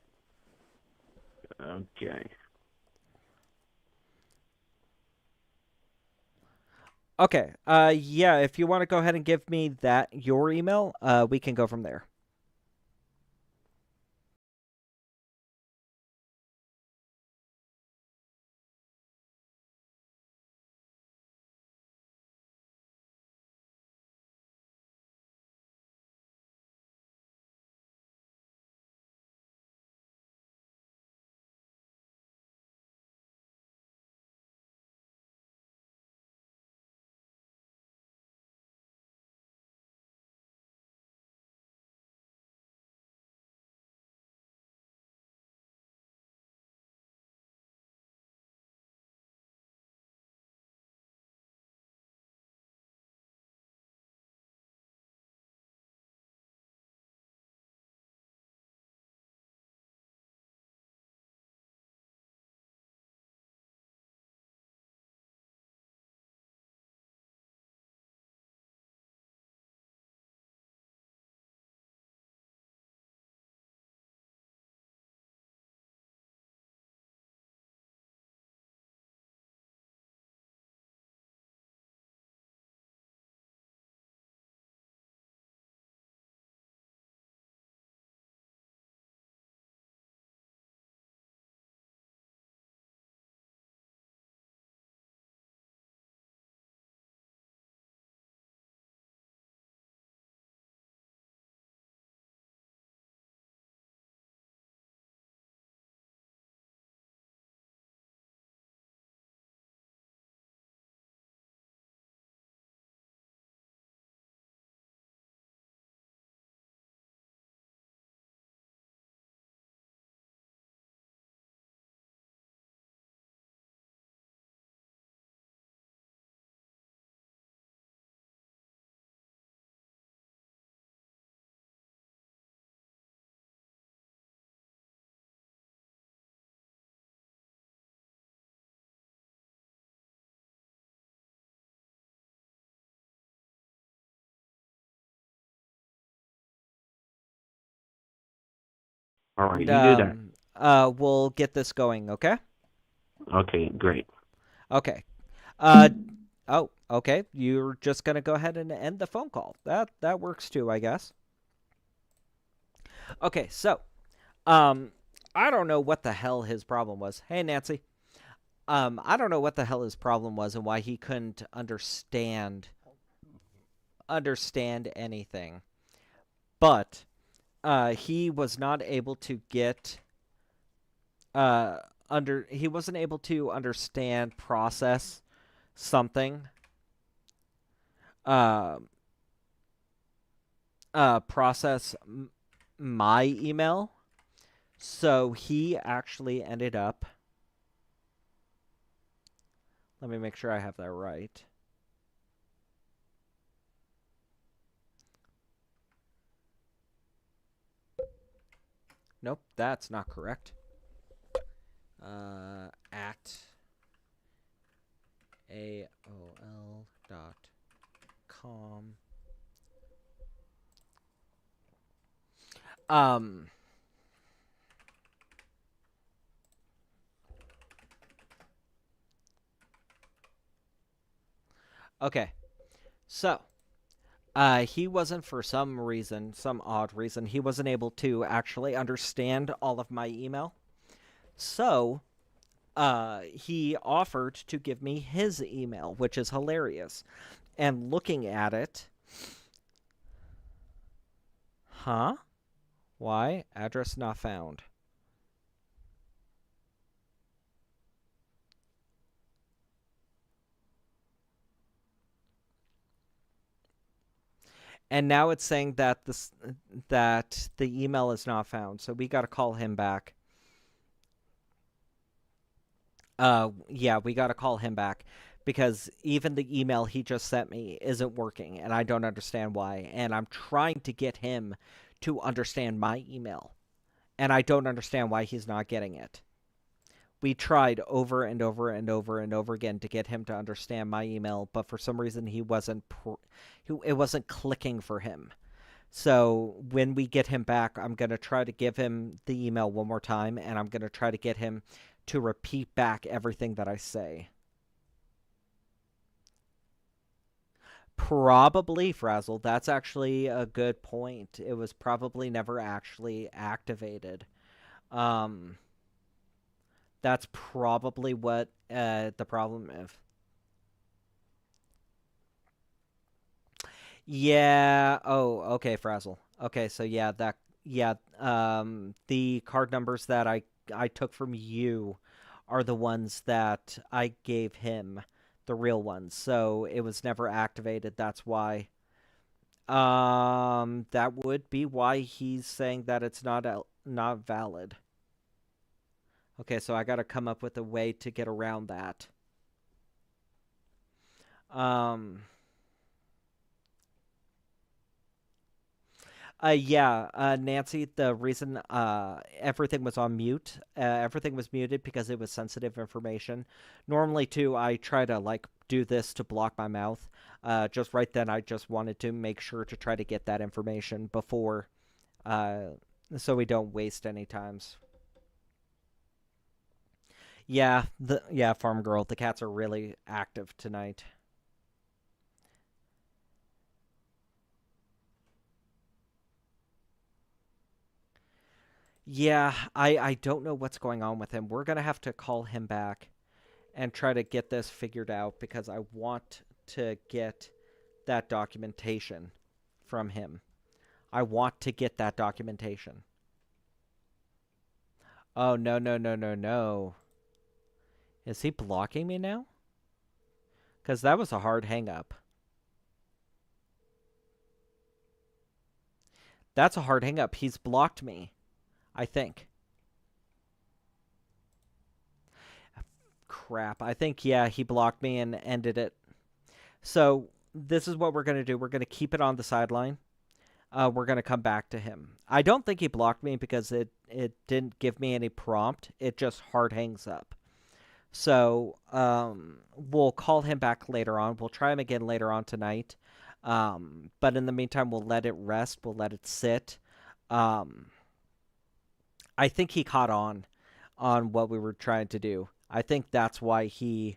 Okay. Okay. Yeah, if you want to go ahead and give me your email, we can go from there. All right, And, you do that. we'll get this going, okay? Okay, great. Okay. Oh, okay. You're just gonna go ahead and end the phone call. That works too, I guess. Okay, so, I don't know what the hell his problem was. Hey, Nancy. I don't know what the hell his problem was and why he couldn't understand anything. But he was not able to get he wasn't able to understand, process something, uh process my email. So he actually ended up, let me make sure I have that right. Nope, that's not correct. At AOL.com. Okay. So, he wasn't, for some reason, some odd reason, he wasn't able to actually understand all of my email. So, he offered to give me his email, which is hilarious. And looking at it, huh? Why? Address not found. And now it's saying that the email is not found. So we got to call him back. Yeah, we got to call him back because even the email he just sent me isn't working and I don't understand why. And I'm trying to get him to understand my email and I don't understand why he's not getting it. We tried over and over and over and over again to get him to understand my email, but for some reason it wasn't clicking for him. So when we get him back, I'm going to try to give him the email one more time, and I'm going to try to get him to repeat back everything that I say. Probably, Frazzle. That's actually a good point. It was probably never actually activated. That's probably what the problem is. Yeah. Oh, okay, Frazzle. Okay, so yeah, the card numbers that I took from you are the ones that I gave him, the real ones. So it was never activated. That's why. That would be why he's saying that it's not valid. Okay, so I got to come up with a way to get around that. Yeah, Nancy, the reason everything was on mute, everything was muted because it was sensitive information. Normally, too, I try to, like, do this to block my mouth. Just right then, I just wanted to make sure to try to get that information before, so we don't waste any times. Yeah, Farm Girl, the cats are really active tonight. Yeah, I don't know what's going on with him. We're going to have to call him back and try to get this figured out because I want to get that documentation from him. I want to get that documentation. Oh, no, no, no, no, no. Is he blocking me now? Because that was a hard hang-up. That's a hard hang-up. He's blocked me, I think. Crap. I think, yeah, he blocked me and ended it. So this is what we're going to do. We're going to keep it on the sideline. We're going to come back to him. I don't think he blocked me because it didn't give me any prompt. It just hard hangs up. So we'll call him back later on. We'll try him again later on tonight. But in the meantime, we'll let it rest. We'll let it sit. I think he caught on what we were trying to do. I think that's why he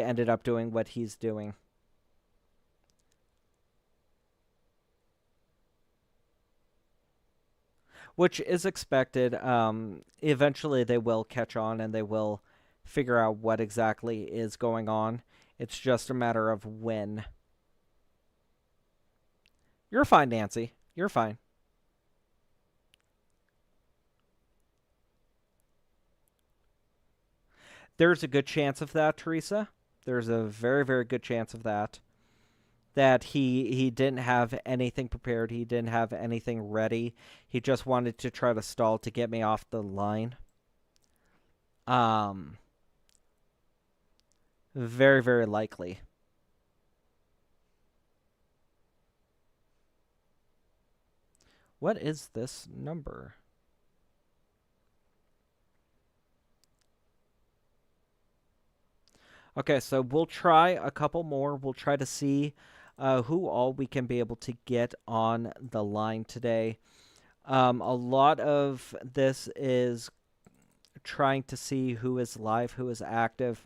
ended up doing what he's doing. Which is expected. Eventually they will catch on and they will figure out what exactly is going on. It's just a matter of when. You're fine, Nancy. You're fine. There's a good chance of that, Teresa. There's a very, very good chance of that. That he didn't have anything prepared. He didn't have anything ready. He just wanted to try to stall to get me off the line. Very, very likely. What is this number? Okay, so we'll try a couple more. We'll try to see who all we can be able to get on the line today. A lot of this is trying to see who is live, who is active,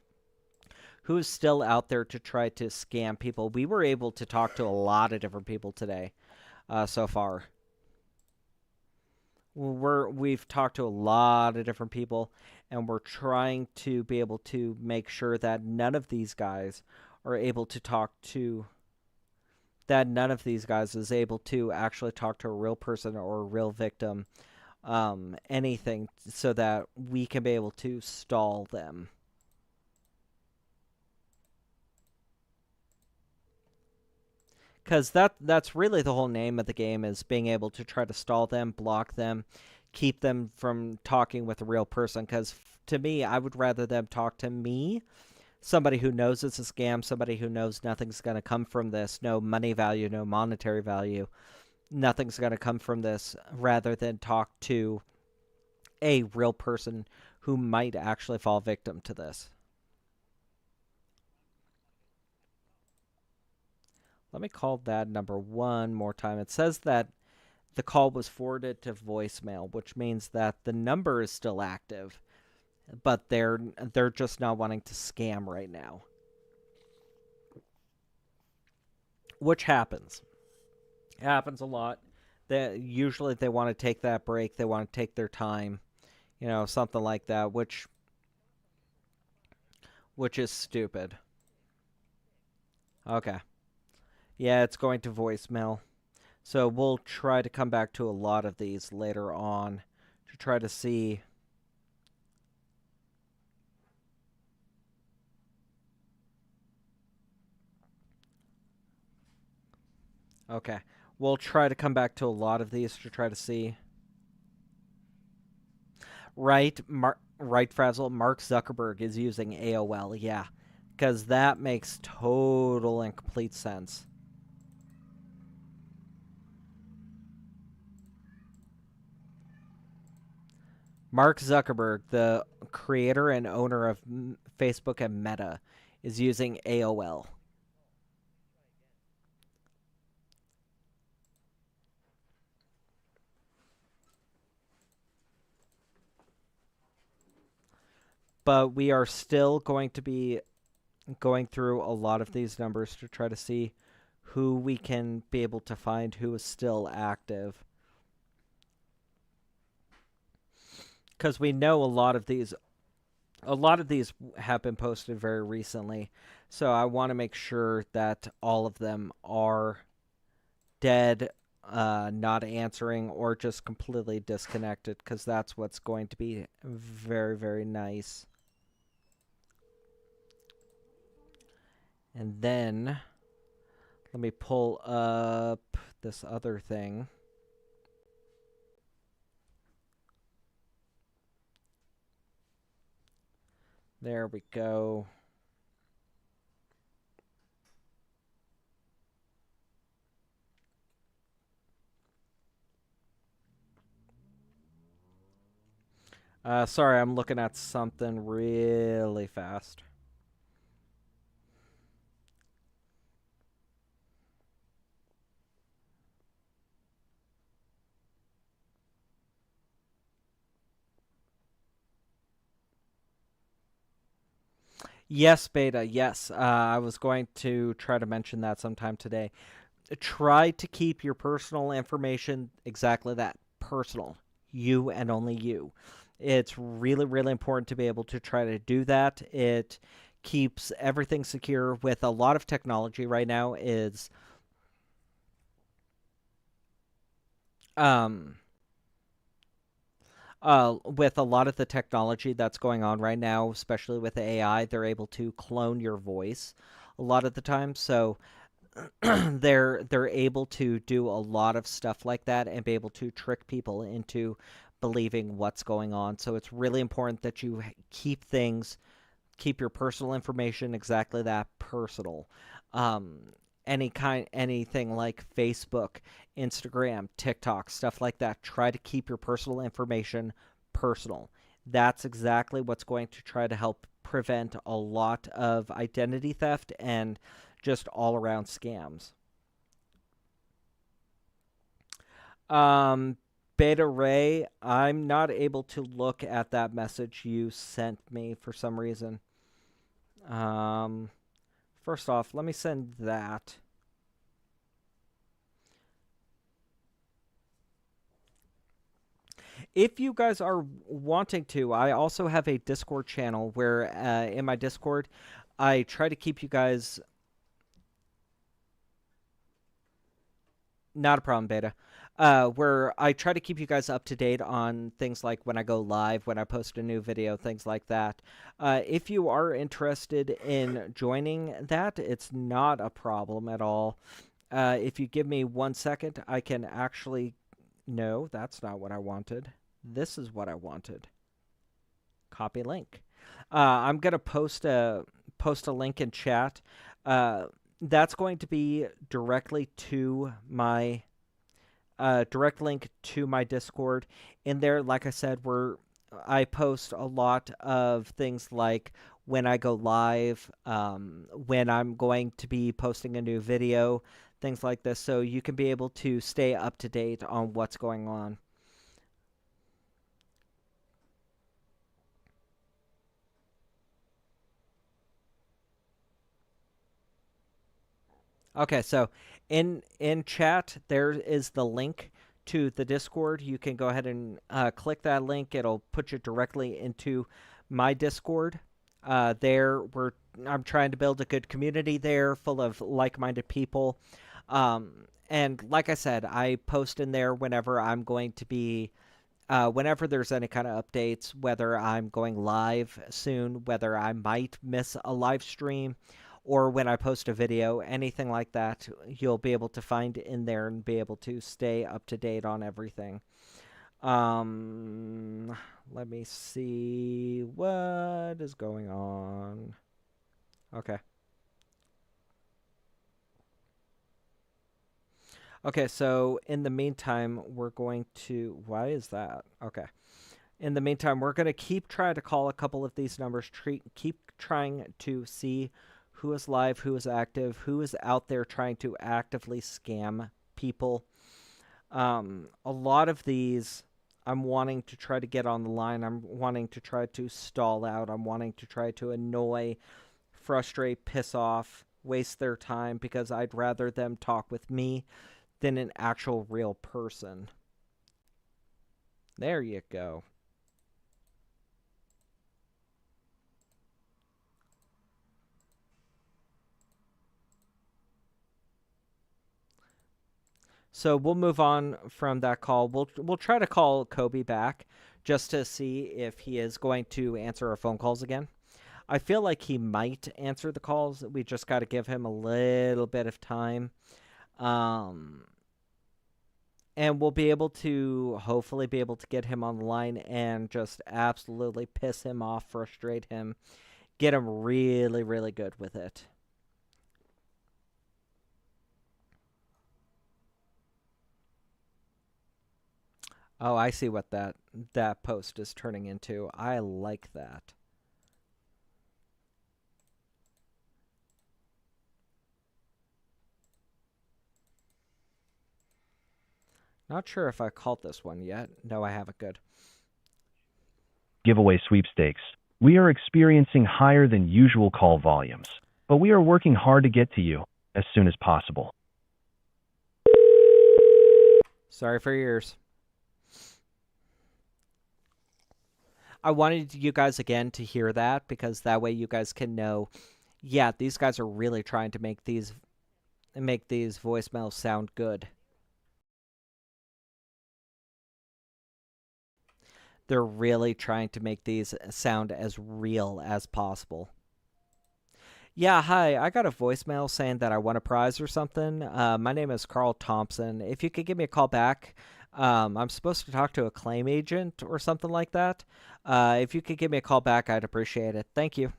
who is still out there to try to scam people. We were able to talk to a lot of different people today so far. We've talked to a lot of different people, and we're trying to be able to make sure that none of these guys are able to talk to, that none of these guys is able to actually talk to a real person or a real victim, anything, so that we can be able to stall them. Because that's really the whole name of the game, is being able to try to stall them, block them, keep them from talking with a real person. Because to me, I would rather them talk to me, somebody who knows it's a scam, somebody who knows nothing's going to come from this, no money value, no monetary value, nothing's going to come from this, rather than talk to a real person who might actually fall victim to this. Let me call that number one more time. It says that the call was forwarded to voicemail, which means that the number is still active, but they're just not wanting to scam right now. Which happens. It happens a lot. Usually they want to take that break, they want to take their time, something like that, which is stupid. Okay. Yeah, it's going to voicemail. So we'll try to come back to a lot of these later on to try to see. Okay. We'll try to come back to a lot of these to try to see. Right, Frazzle, Mark Zuckerberg is using AOL, yeah. Because that makes total and complete sense. Mark Zuckerberg, the creator and owner of Facebook and Meta, is using AOL. But we are still going to be going through a lot of these numbers to try to see who we can be able to find who is still active. Because we know a lot of these have been posted very recently, so I want to make sure that all of them are dead, not answering, or just completely disconnected, because that's what's going to be very, very nice. And then let me pull up this other thing. There we go. Sorry, I'm looking at something really fast. Yes, Beta, yes. I was going to try to mention that sometime today. Try to keep your personal information exactly that, personal. You and only you. It's really, really important to be able to try to do that. It keeps everything secure. With a lot of technology right now is with a lot of the technology that's going on right now, especially with AI, they're able to clone your voice a lot of the time. So they're able to do a lot of stuff like that and be able to trick people into believing what's going on. So it's really important that you keep your personal information exactly that, personal. Um, anything like Facebook, Instagram, TikTok, stuff like that. Try to keep your personal information personal. That's exactly what's going to try to help prevent a lot of identity theft and just all around scams. Um, Beta Ray, I'm not able to look at that message you sent me for some reason. First off, let me send that. If you guys are wanting to, I also have a Discord channel where in my Discord, I try to keep you guys... Not a problem, Beta. Where I try to keep you guys up to date on things like when I go live, when I post a new video, things like that. If you are interested in joining that, it's not a problem at all. If you give me 1 second, I can actually... No, that's not what I wanted. This is what I wanted. Copy link. I'm going to post a link in chat. That's going to be directly to my direct link to my Discord. In there, like I said, I post a lot of things like when I go live, when I'm going to be posting a new video, things like this, so you can be able to stay up to date on what's going on. Okay, so in chat, there is the link to the Discord. You can go ahead and click that link. It'll put you directly into my Discord. I'm trying to build a good community there, full of like-minded people. And like I said, I post in there whenever I'm going to be, whenever there's any kind of updates, whether I'm going live soon, whether I might miss a live stream, or when I post a video, anything like that, you'll be able to find in there and be able to stay up to date on everything. Let me see what is going on. Okay. Okay, so in the meantime, we're going to... Why is that? Okay. In the meantime, we're going to keep trying to call a couple of these numbers, keep trying to see who is live, who is active, who is out there trying to actively scam people. A lot of these, I'm wanting to try to get on the line. I'm wanting to try to stall out. I'm wanting to try to annoy, frustrate, piss off, waste their time, because I'd rather them talk with me than an actual real person. There you go. So we'll move on from that call. We'll try to call Kobe back just to see if he is going to answer our phone calls again. I feel like he might answer the calls. We just got to give him a little bit of time. And we'll be able to hopefully be able to get him on the line and just absolutely piss him off, frustrate him, get him really, really good with it. Oh, I see what that post is turning into. I like that. Not sure if I called this one yet. No, I haven't. Good. Giveaway sweepstakes. We are experiencing higher than usual call volumes, but we are working hard to get to you as soon as possible. Sorry for your ears. I wanted you guys again to hear that because that way you guys can know, yeah, these guys are really trying to make these voicemails sound good. They're really trying to make these sound as real as possible. Yeah, hi, I got a voicemail saying that I won a prize or something. My name is Carl Thompson. If you could give me a call back, I'm supposed to talk to a claim agent or something like that. If you could give me a call back, I'd appreciate it. Thank you.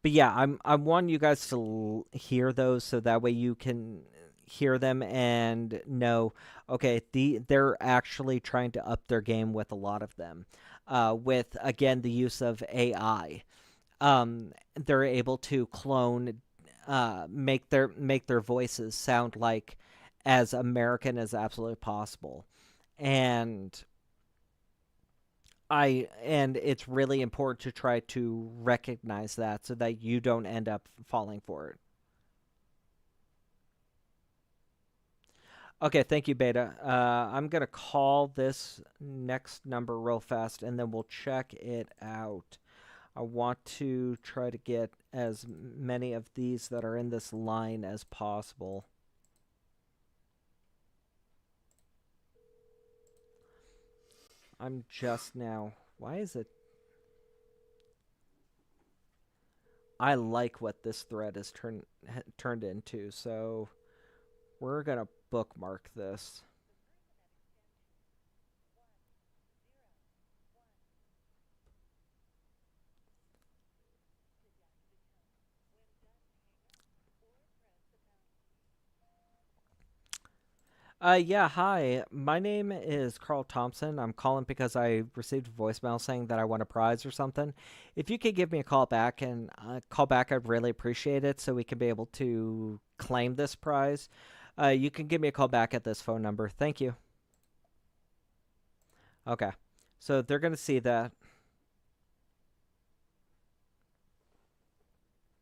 But yeah, I want you guys to hear those so that way you can hear them and know, okay, they're actually trying to up their game with a lot of them. With, again, the use of AI. They're able to clone, make their voices sound like as American as absolutely possible. And it's really important to try to recognize that so that you don't end up falling for it. Okay, thank you, Beta. I'm going to call this next number real fast, and then we'll check it out. I want to try to get as many of these that are in this line as possible. I'm just now... Why is it... I like what this thread has turned into, so we're going to bookmark this. Yeah, hi. My name is Carl Thompson. I'm calling because I received a voicemail saying that I won a prize or something. If you could give me a call back I'd really appreciate it so we can be able to claim this prize. You can give me a call back at this phone number. Thank you. Okay. So they're going to see that.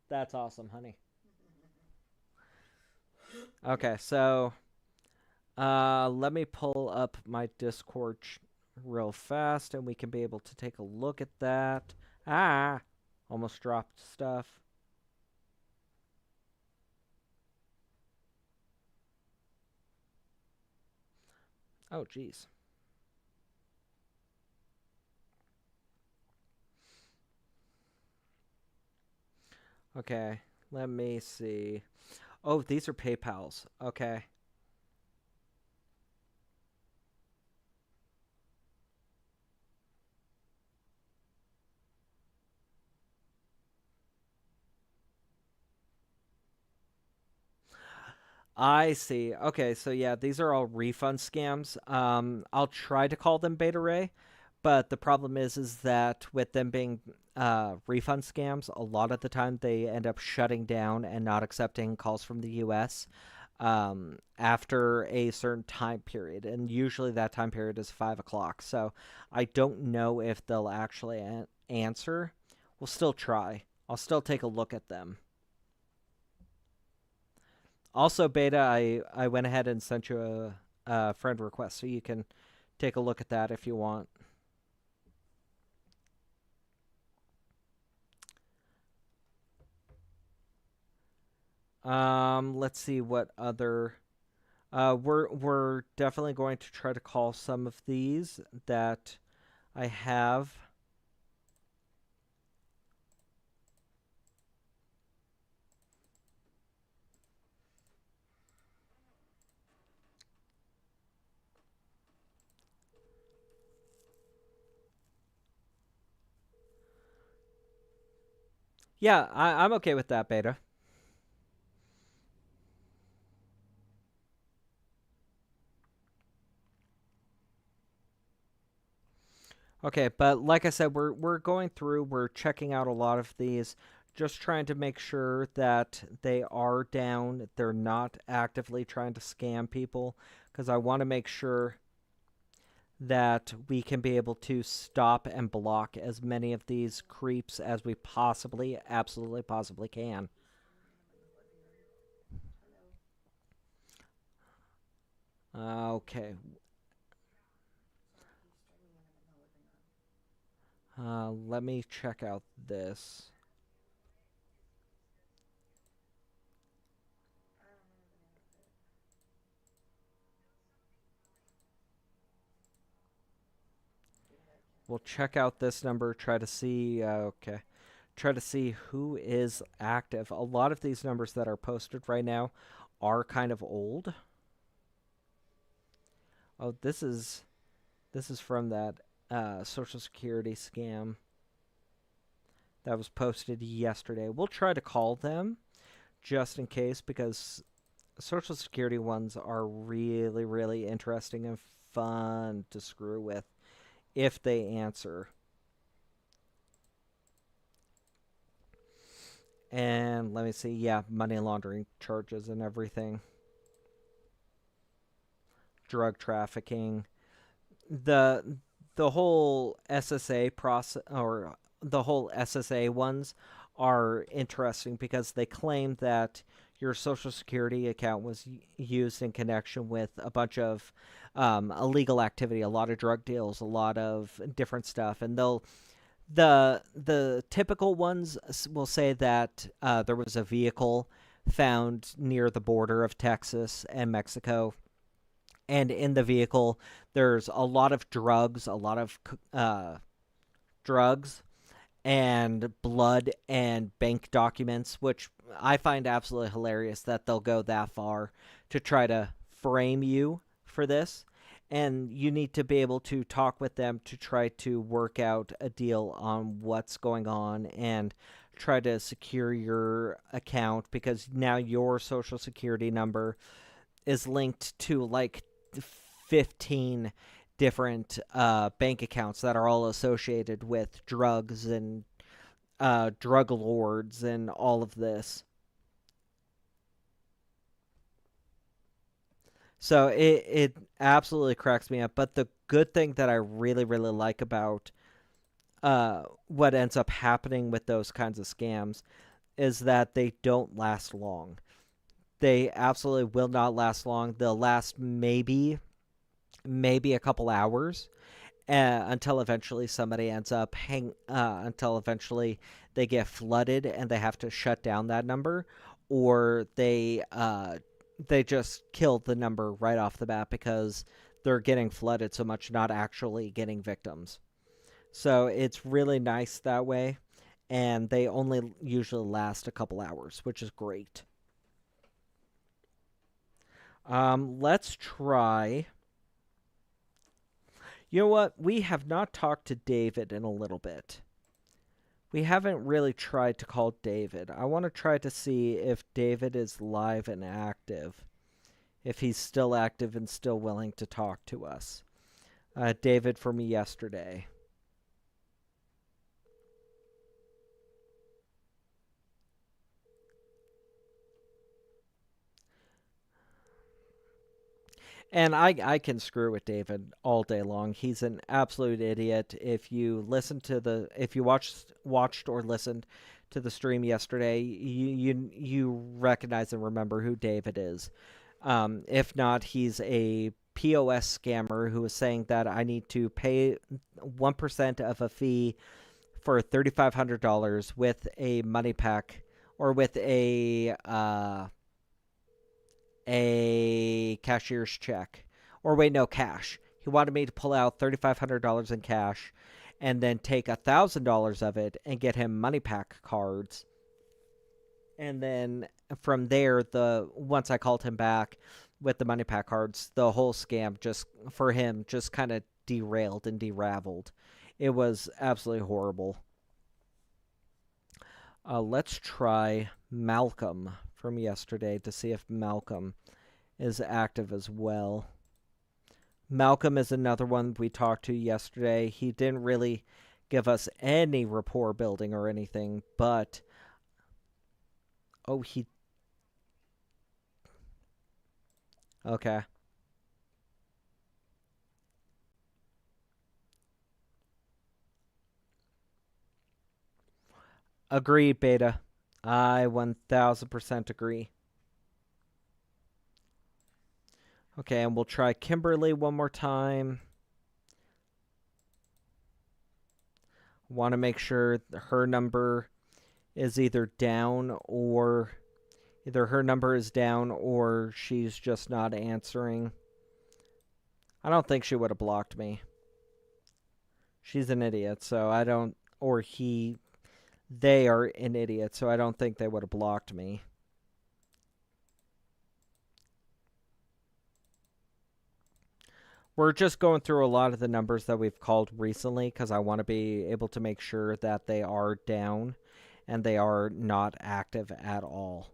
That's awesome, honey. Okay, so... let me pull up my Discord real fast, and we can be able to take a look at that. Ah! Almost dropped stuff. Oh, jeez. Okay, let me see. Oh, these are PayPals. Okay. I see. Okay, so yeah, these are all refund scams. I'll try to call them Beta Ray, but the problem is that with them being refund scams, a lot of the time they end up shutting down and not accepting calls from the U.S. After a certain time period, and usually that time period is 5 o'clock. So I don't know if they'll actually answer. We'll still try. I'll still take a look at them. Also, Beta, I went ahead and sent you a friend request, so you can take a look at that if you want. Let's see what other... we're definitely going to try to call some of these that I have. Yeah, I'm okay with that, Beta. Okay, but like I said, we're going through, we're checking out a lot of these, just trying to make sure that they are down, they're not actively trying to scam people, because I want to make sure that we can be able to stop and block as many of these creeps as we absolutely possibly can. Okay. Let me check out this. We'll check out this number, try to see, okay. Try to see who is active. A lot of these numbers that are posted right now are kind of old. Oh, this is from that Social Security scam that was posted yesterday. We'll try to call them just in case, because Social Security ones are really, really interesting and fun to screw with if they answer. And let me see, yeah, money laundering charges and everything. Drug trafficking. The whole SSA process, or the whole SSA ones, are interesting because they claim that your Social Security account was used in connection with a bunch of illegal activity, a lot of drug deals, a lot of different stuff, and the typical ones will say that there was a vehicle found near the border of Texas and Mexico, and in the vehicle there's a lot of drugs, and blood and bank documents, which I find absolutely hilarious that they'll go that far to try to frame you for this. And you need to be able to talk with them to try to work out a deal on what's going on and try to secure your account, because now your Social Security number is linked to like 15 different bank accounts that are all associated with drugs and drug lords and all of this. So it absolutely cracks me up. But the good thing that I really, really like about what ends up happening with those kinds of scams is that they don't last long. They absolutely will not last long. They'll last maybe a couple hours until eventually somebody ends up until eventually they get flooded and they have to shut down that number, or they just kill the number right off the bat because they're getting flooded so much, not actually getting victims. So it's really nice that way, and they only usually last a couple hours, which is great. Let's try. You know what? We have not talked to David in a little bit. We haven't really tried to call David. I want to try to see if David is live and active. If he's still active and still willing to talk to us. David from yesterday. And I can screw with David all day long. He's an absolute idiot. If you watched or listened to the stream yesterday, you recognize and remember who David is. If not, he's a POS scammer who is saying that I need to pay 1% of a fee for $3,500 with a money pack, or with a cashier's check. Or wait, no, cash. He wanted me to pull out $3,500 in cash and then take $1,000 of it and get him money pack cards. And then from there, once I called him back with the money pack cards, the whole scam just kind of derailed and deraveled. It was absolutely horrible. Let's try Malcolm from yesterday to see if Malcolm is active as well. Malcolm is another one we talked to yesterday. He didn't really give us any rapport building or anything, but okay. Agreed, Beta. I 1000% agree. Okay, and we'll try Kimberly one more time. Want to make sure her number is either down or she's just not answering. I don't think she would have blocked me. She's an idiot, so I don't, or they are an idiot, so I don't think they would have blocked me. We're just going through a lot of the numbers that we've called recently because I want to be able to make sure that they are down and they are not active at all.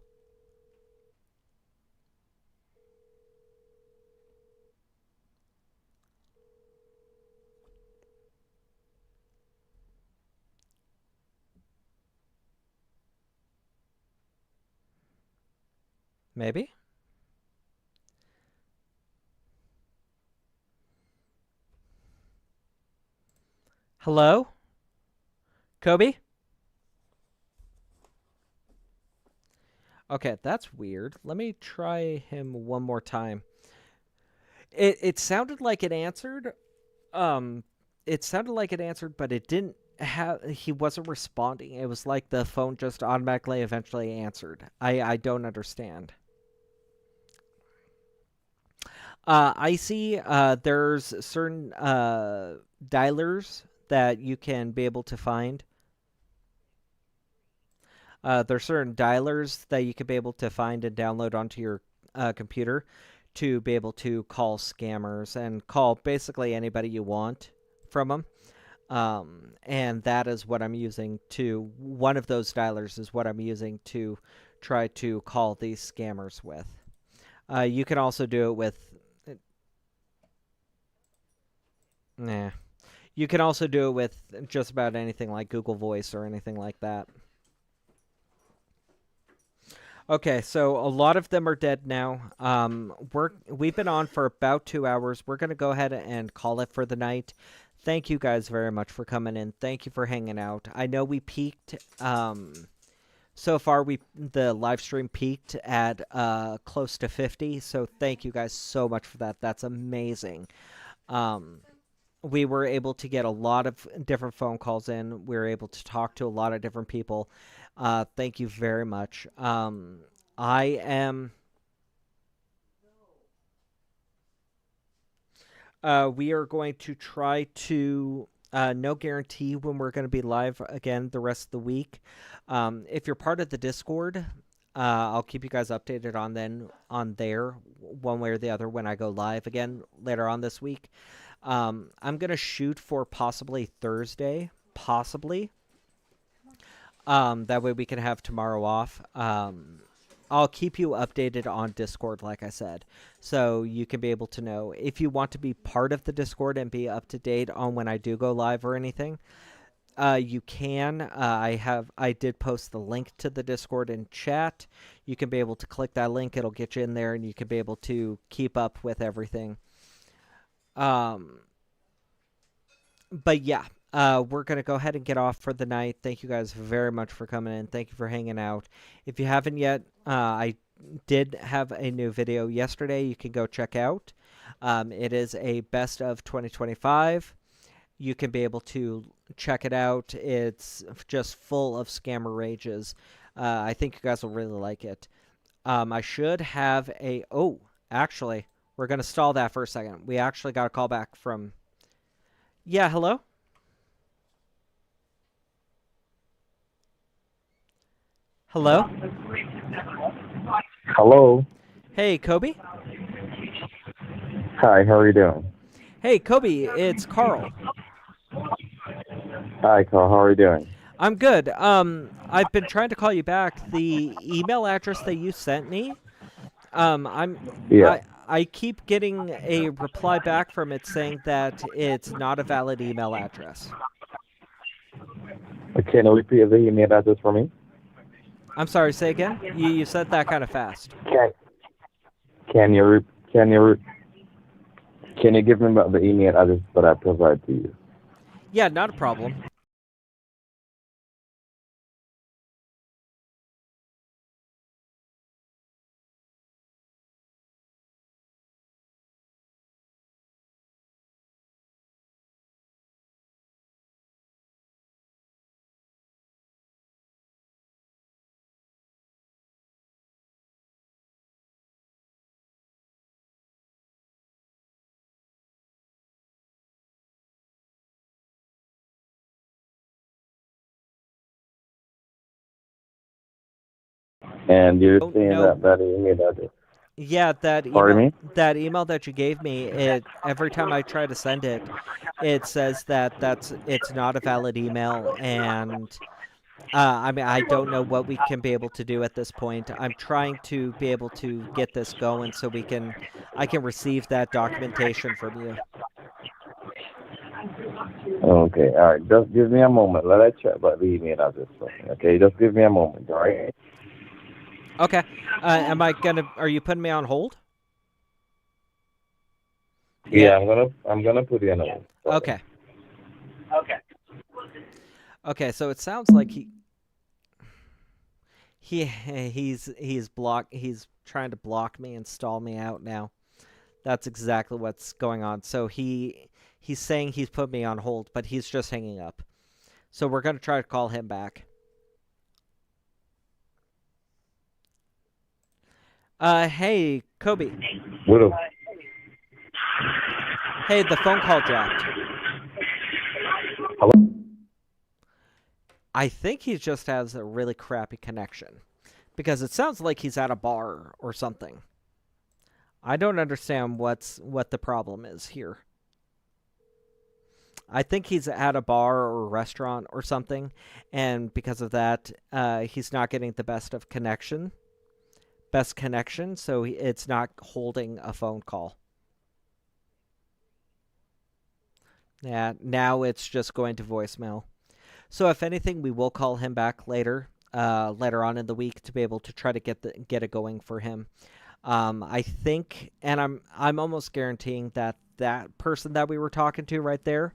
Maybe? Hello? Kobe? Okay, that's weird. Let me try him one more time. It sounded like it answered. It sounded like it answered, but it didn't he wasn't responding. It was like the phone just automatically eventually answered. I don't understand. I see there's certain dialers that you can be able to find. There's certain dialers that you can be able to find and download onto your computer to be able to call scammers and call basically anybody you want from them. And that is what I'm using to, one of those dialers is what I'm using to try to call these scammers with. You can also do it with, you can also do it with just about anything like Google Voice or anything like that. Okay, so a lot of them are dead now. We've been on for about 2 hours. We're going to go ahead and call it for the night. Thank you guys very much for coming in. Thank you for hanging out. I know we peaked, so far the live stream peaked at close to 50, so thank you guys so much for that. That's amazing. We were able to get a lot of different phone calls in. We were able to talk to a lot of different people. Thank you very much. We are going to try to, no guarantee when we're going to be live again the rest of the week. If you're part of the Discord, I'll keep you guys updated on there one way or the other when I go live again later on this week. I'm going to shoot for possibly Thursday, possibly. That way we can have tomorrow off. I'll keep you updated on Discord, like I said, so you can be able to know. If you want to be part of the Discord and be up to date on when I do go live or anything, you can. I did post the link to the Discord in chat. You can be able to click that link. It'll get you in there, and you can be able to keep up with everything. But yeah. We're going to go ahead and get off for the night. Thank you guys very much for coming in. Thank you for hanging out. If you haven't yet, I did have a new video yesterday you can go check out. It is a best of 2025. You can be able to check it out. It's just full of scammer rages. I think you guys will really like it. I should have a... Oh, actually, we're going to stall that for a second. We actually got a call back from... Yeah, hello? Hello? Hello. Hey, Kobe? Hi, how are you doing? Hey, Kobe, it's Carl. Hi, Carl, how are you doing? I'm good. I've been trying to call you back. The email address that you sent me, I keep getting a reply back from it saying that it's not a valid email address. Can you repeat the email address for me? I'm sorry, say again? You said that kind of fast. Can you give me the email address that I provide to you? Yeah, not a problem. And you're Oh, saying no. that email address. Yeah, Pardon me? that email that you gave me, every time I try to send it, it says that it's not a valid email, and I mean, I don't know what we can be able to do at this point. I'm trying to be able to get this going so I can receive that documentation from you. Okay, all right. Just give me a moment. Let I check about the email address for me. Okay, just give me a moment. All right. Okay. Are you putting me on hold? Yeah, I'm gonna put you on hold. Okay. Okay, so it sounds like he's trying to block me and stall me out now. That's exactly what's going on. So he's saying he's put me on hold, but he's just hanging up. So we're going to try to call him back. Hey, Kobe. What up? Hey, the phone call dropped. Hello? I think he just has a really crappy connection, because it sounds like he's at a bar or something. I don't understand what the problem is here. I think he's at a bar or a restaurant or something, and because of that, he's not getting the best connection, so it's not holding a phone call. Yeah, now it's just going to voicemail. So if anything, we will call him back later on in the week to be able to try to get it going for him. I think, and I'm almost guaranteeing that person that we were talking to right there.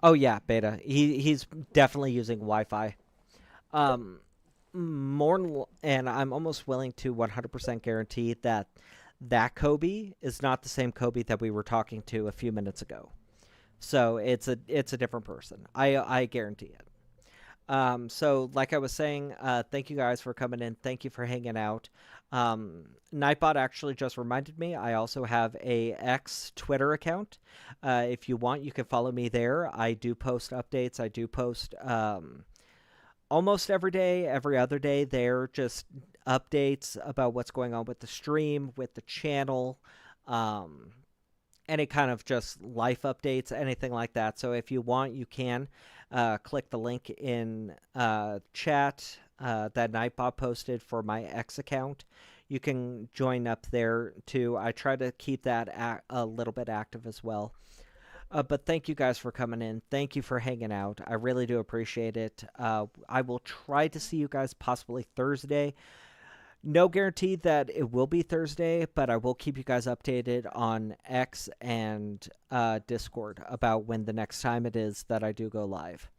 Oh yeah, Beta. He's definitely using Wi-Fi. And I'm almost willing to 100% guarantee that Kobe is not the same Kobe that we were talking to a few minutes ago. So it's a different person. I guarantee it. So like I was saying, thank you guys for coming in. Thank you for hanging out. Nightbot actually just reminded me I also have a X Twitter account. If you want, you can follow me there. I do post updates. I do post almost every day, every other day there, just updates about what's going on with the stream, with the channel, any kind of just life updates, anything like that. So if you want, you can click the link in chat that Nightbot posted for my X account. You can join up there too. I try to keep that a little bit active as well. But thank you guys for coming in. Thank you for hanging out. I really do appreciate it. I will try to see you guys possibly Thursday. No guarantee that it will be Thursday, but I will keep you guys updated on X and Discord about when the next time it is that I do go live.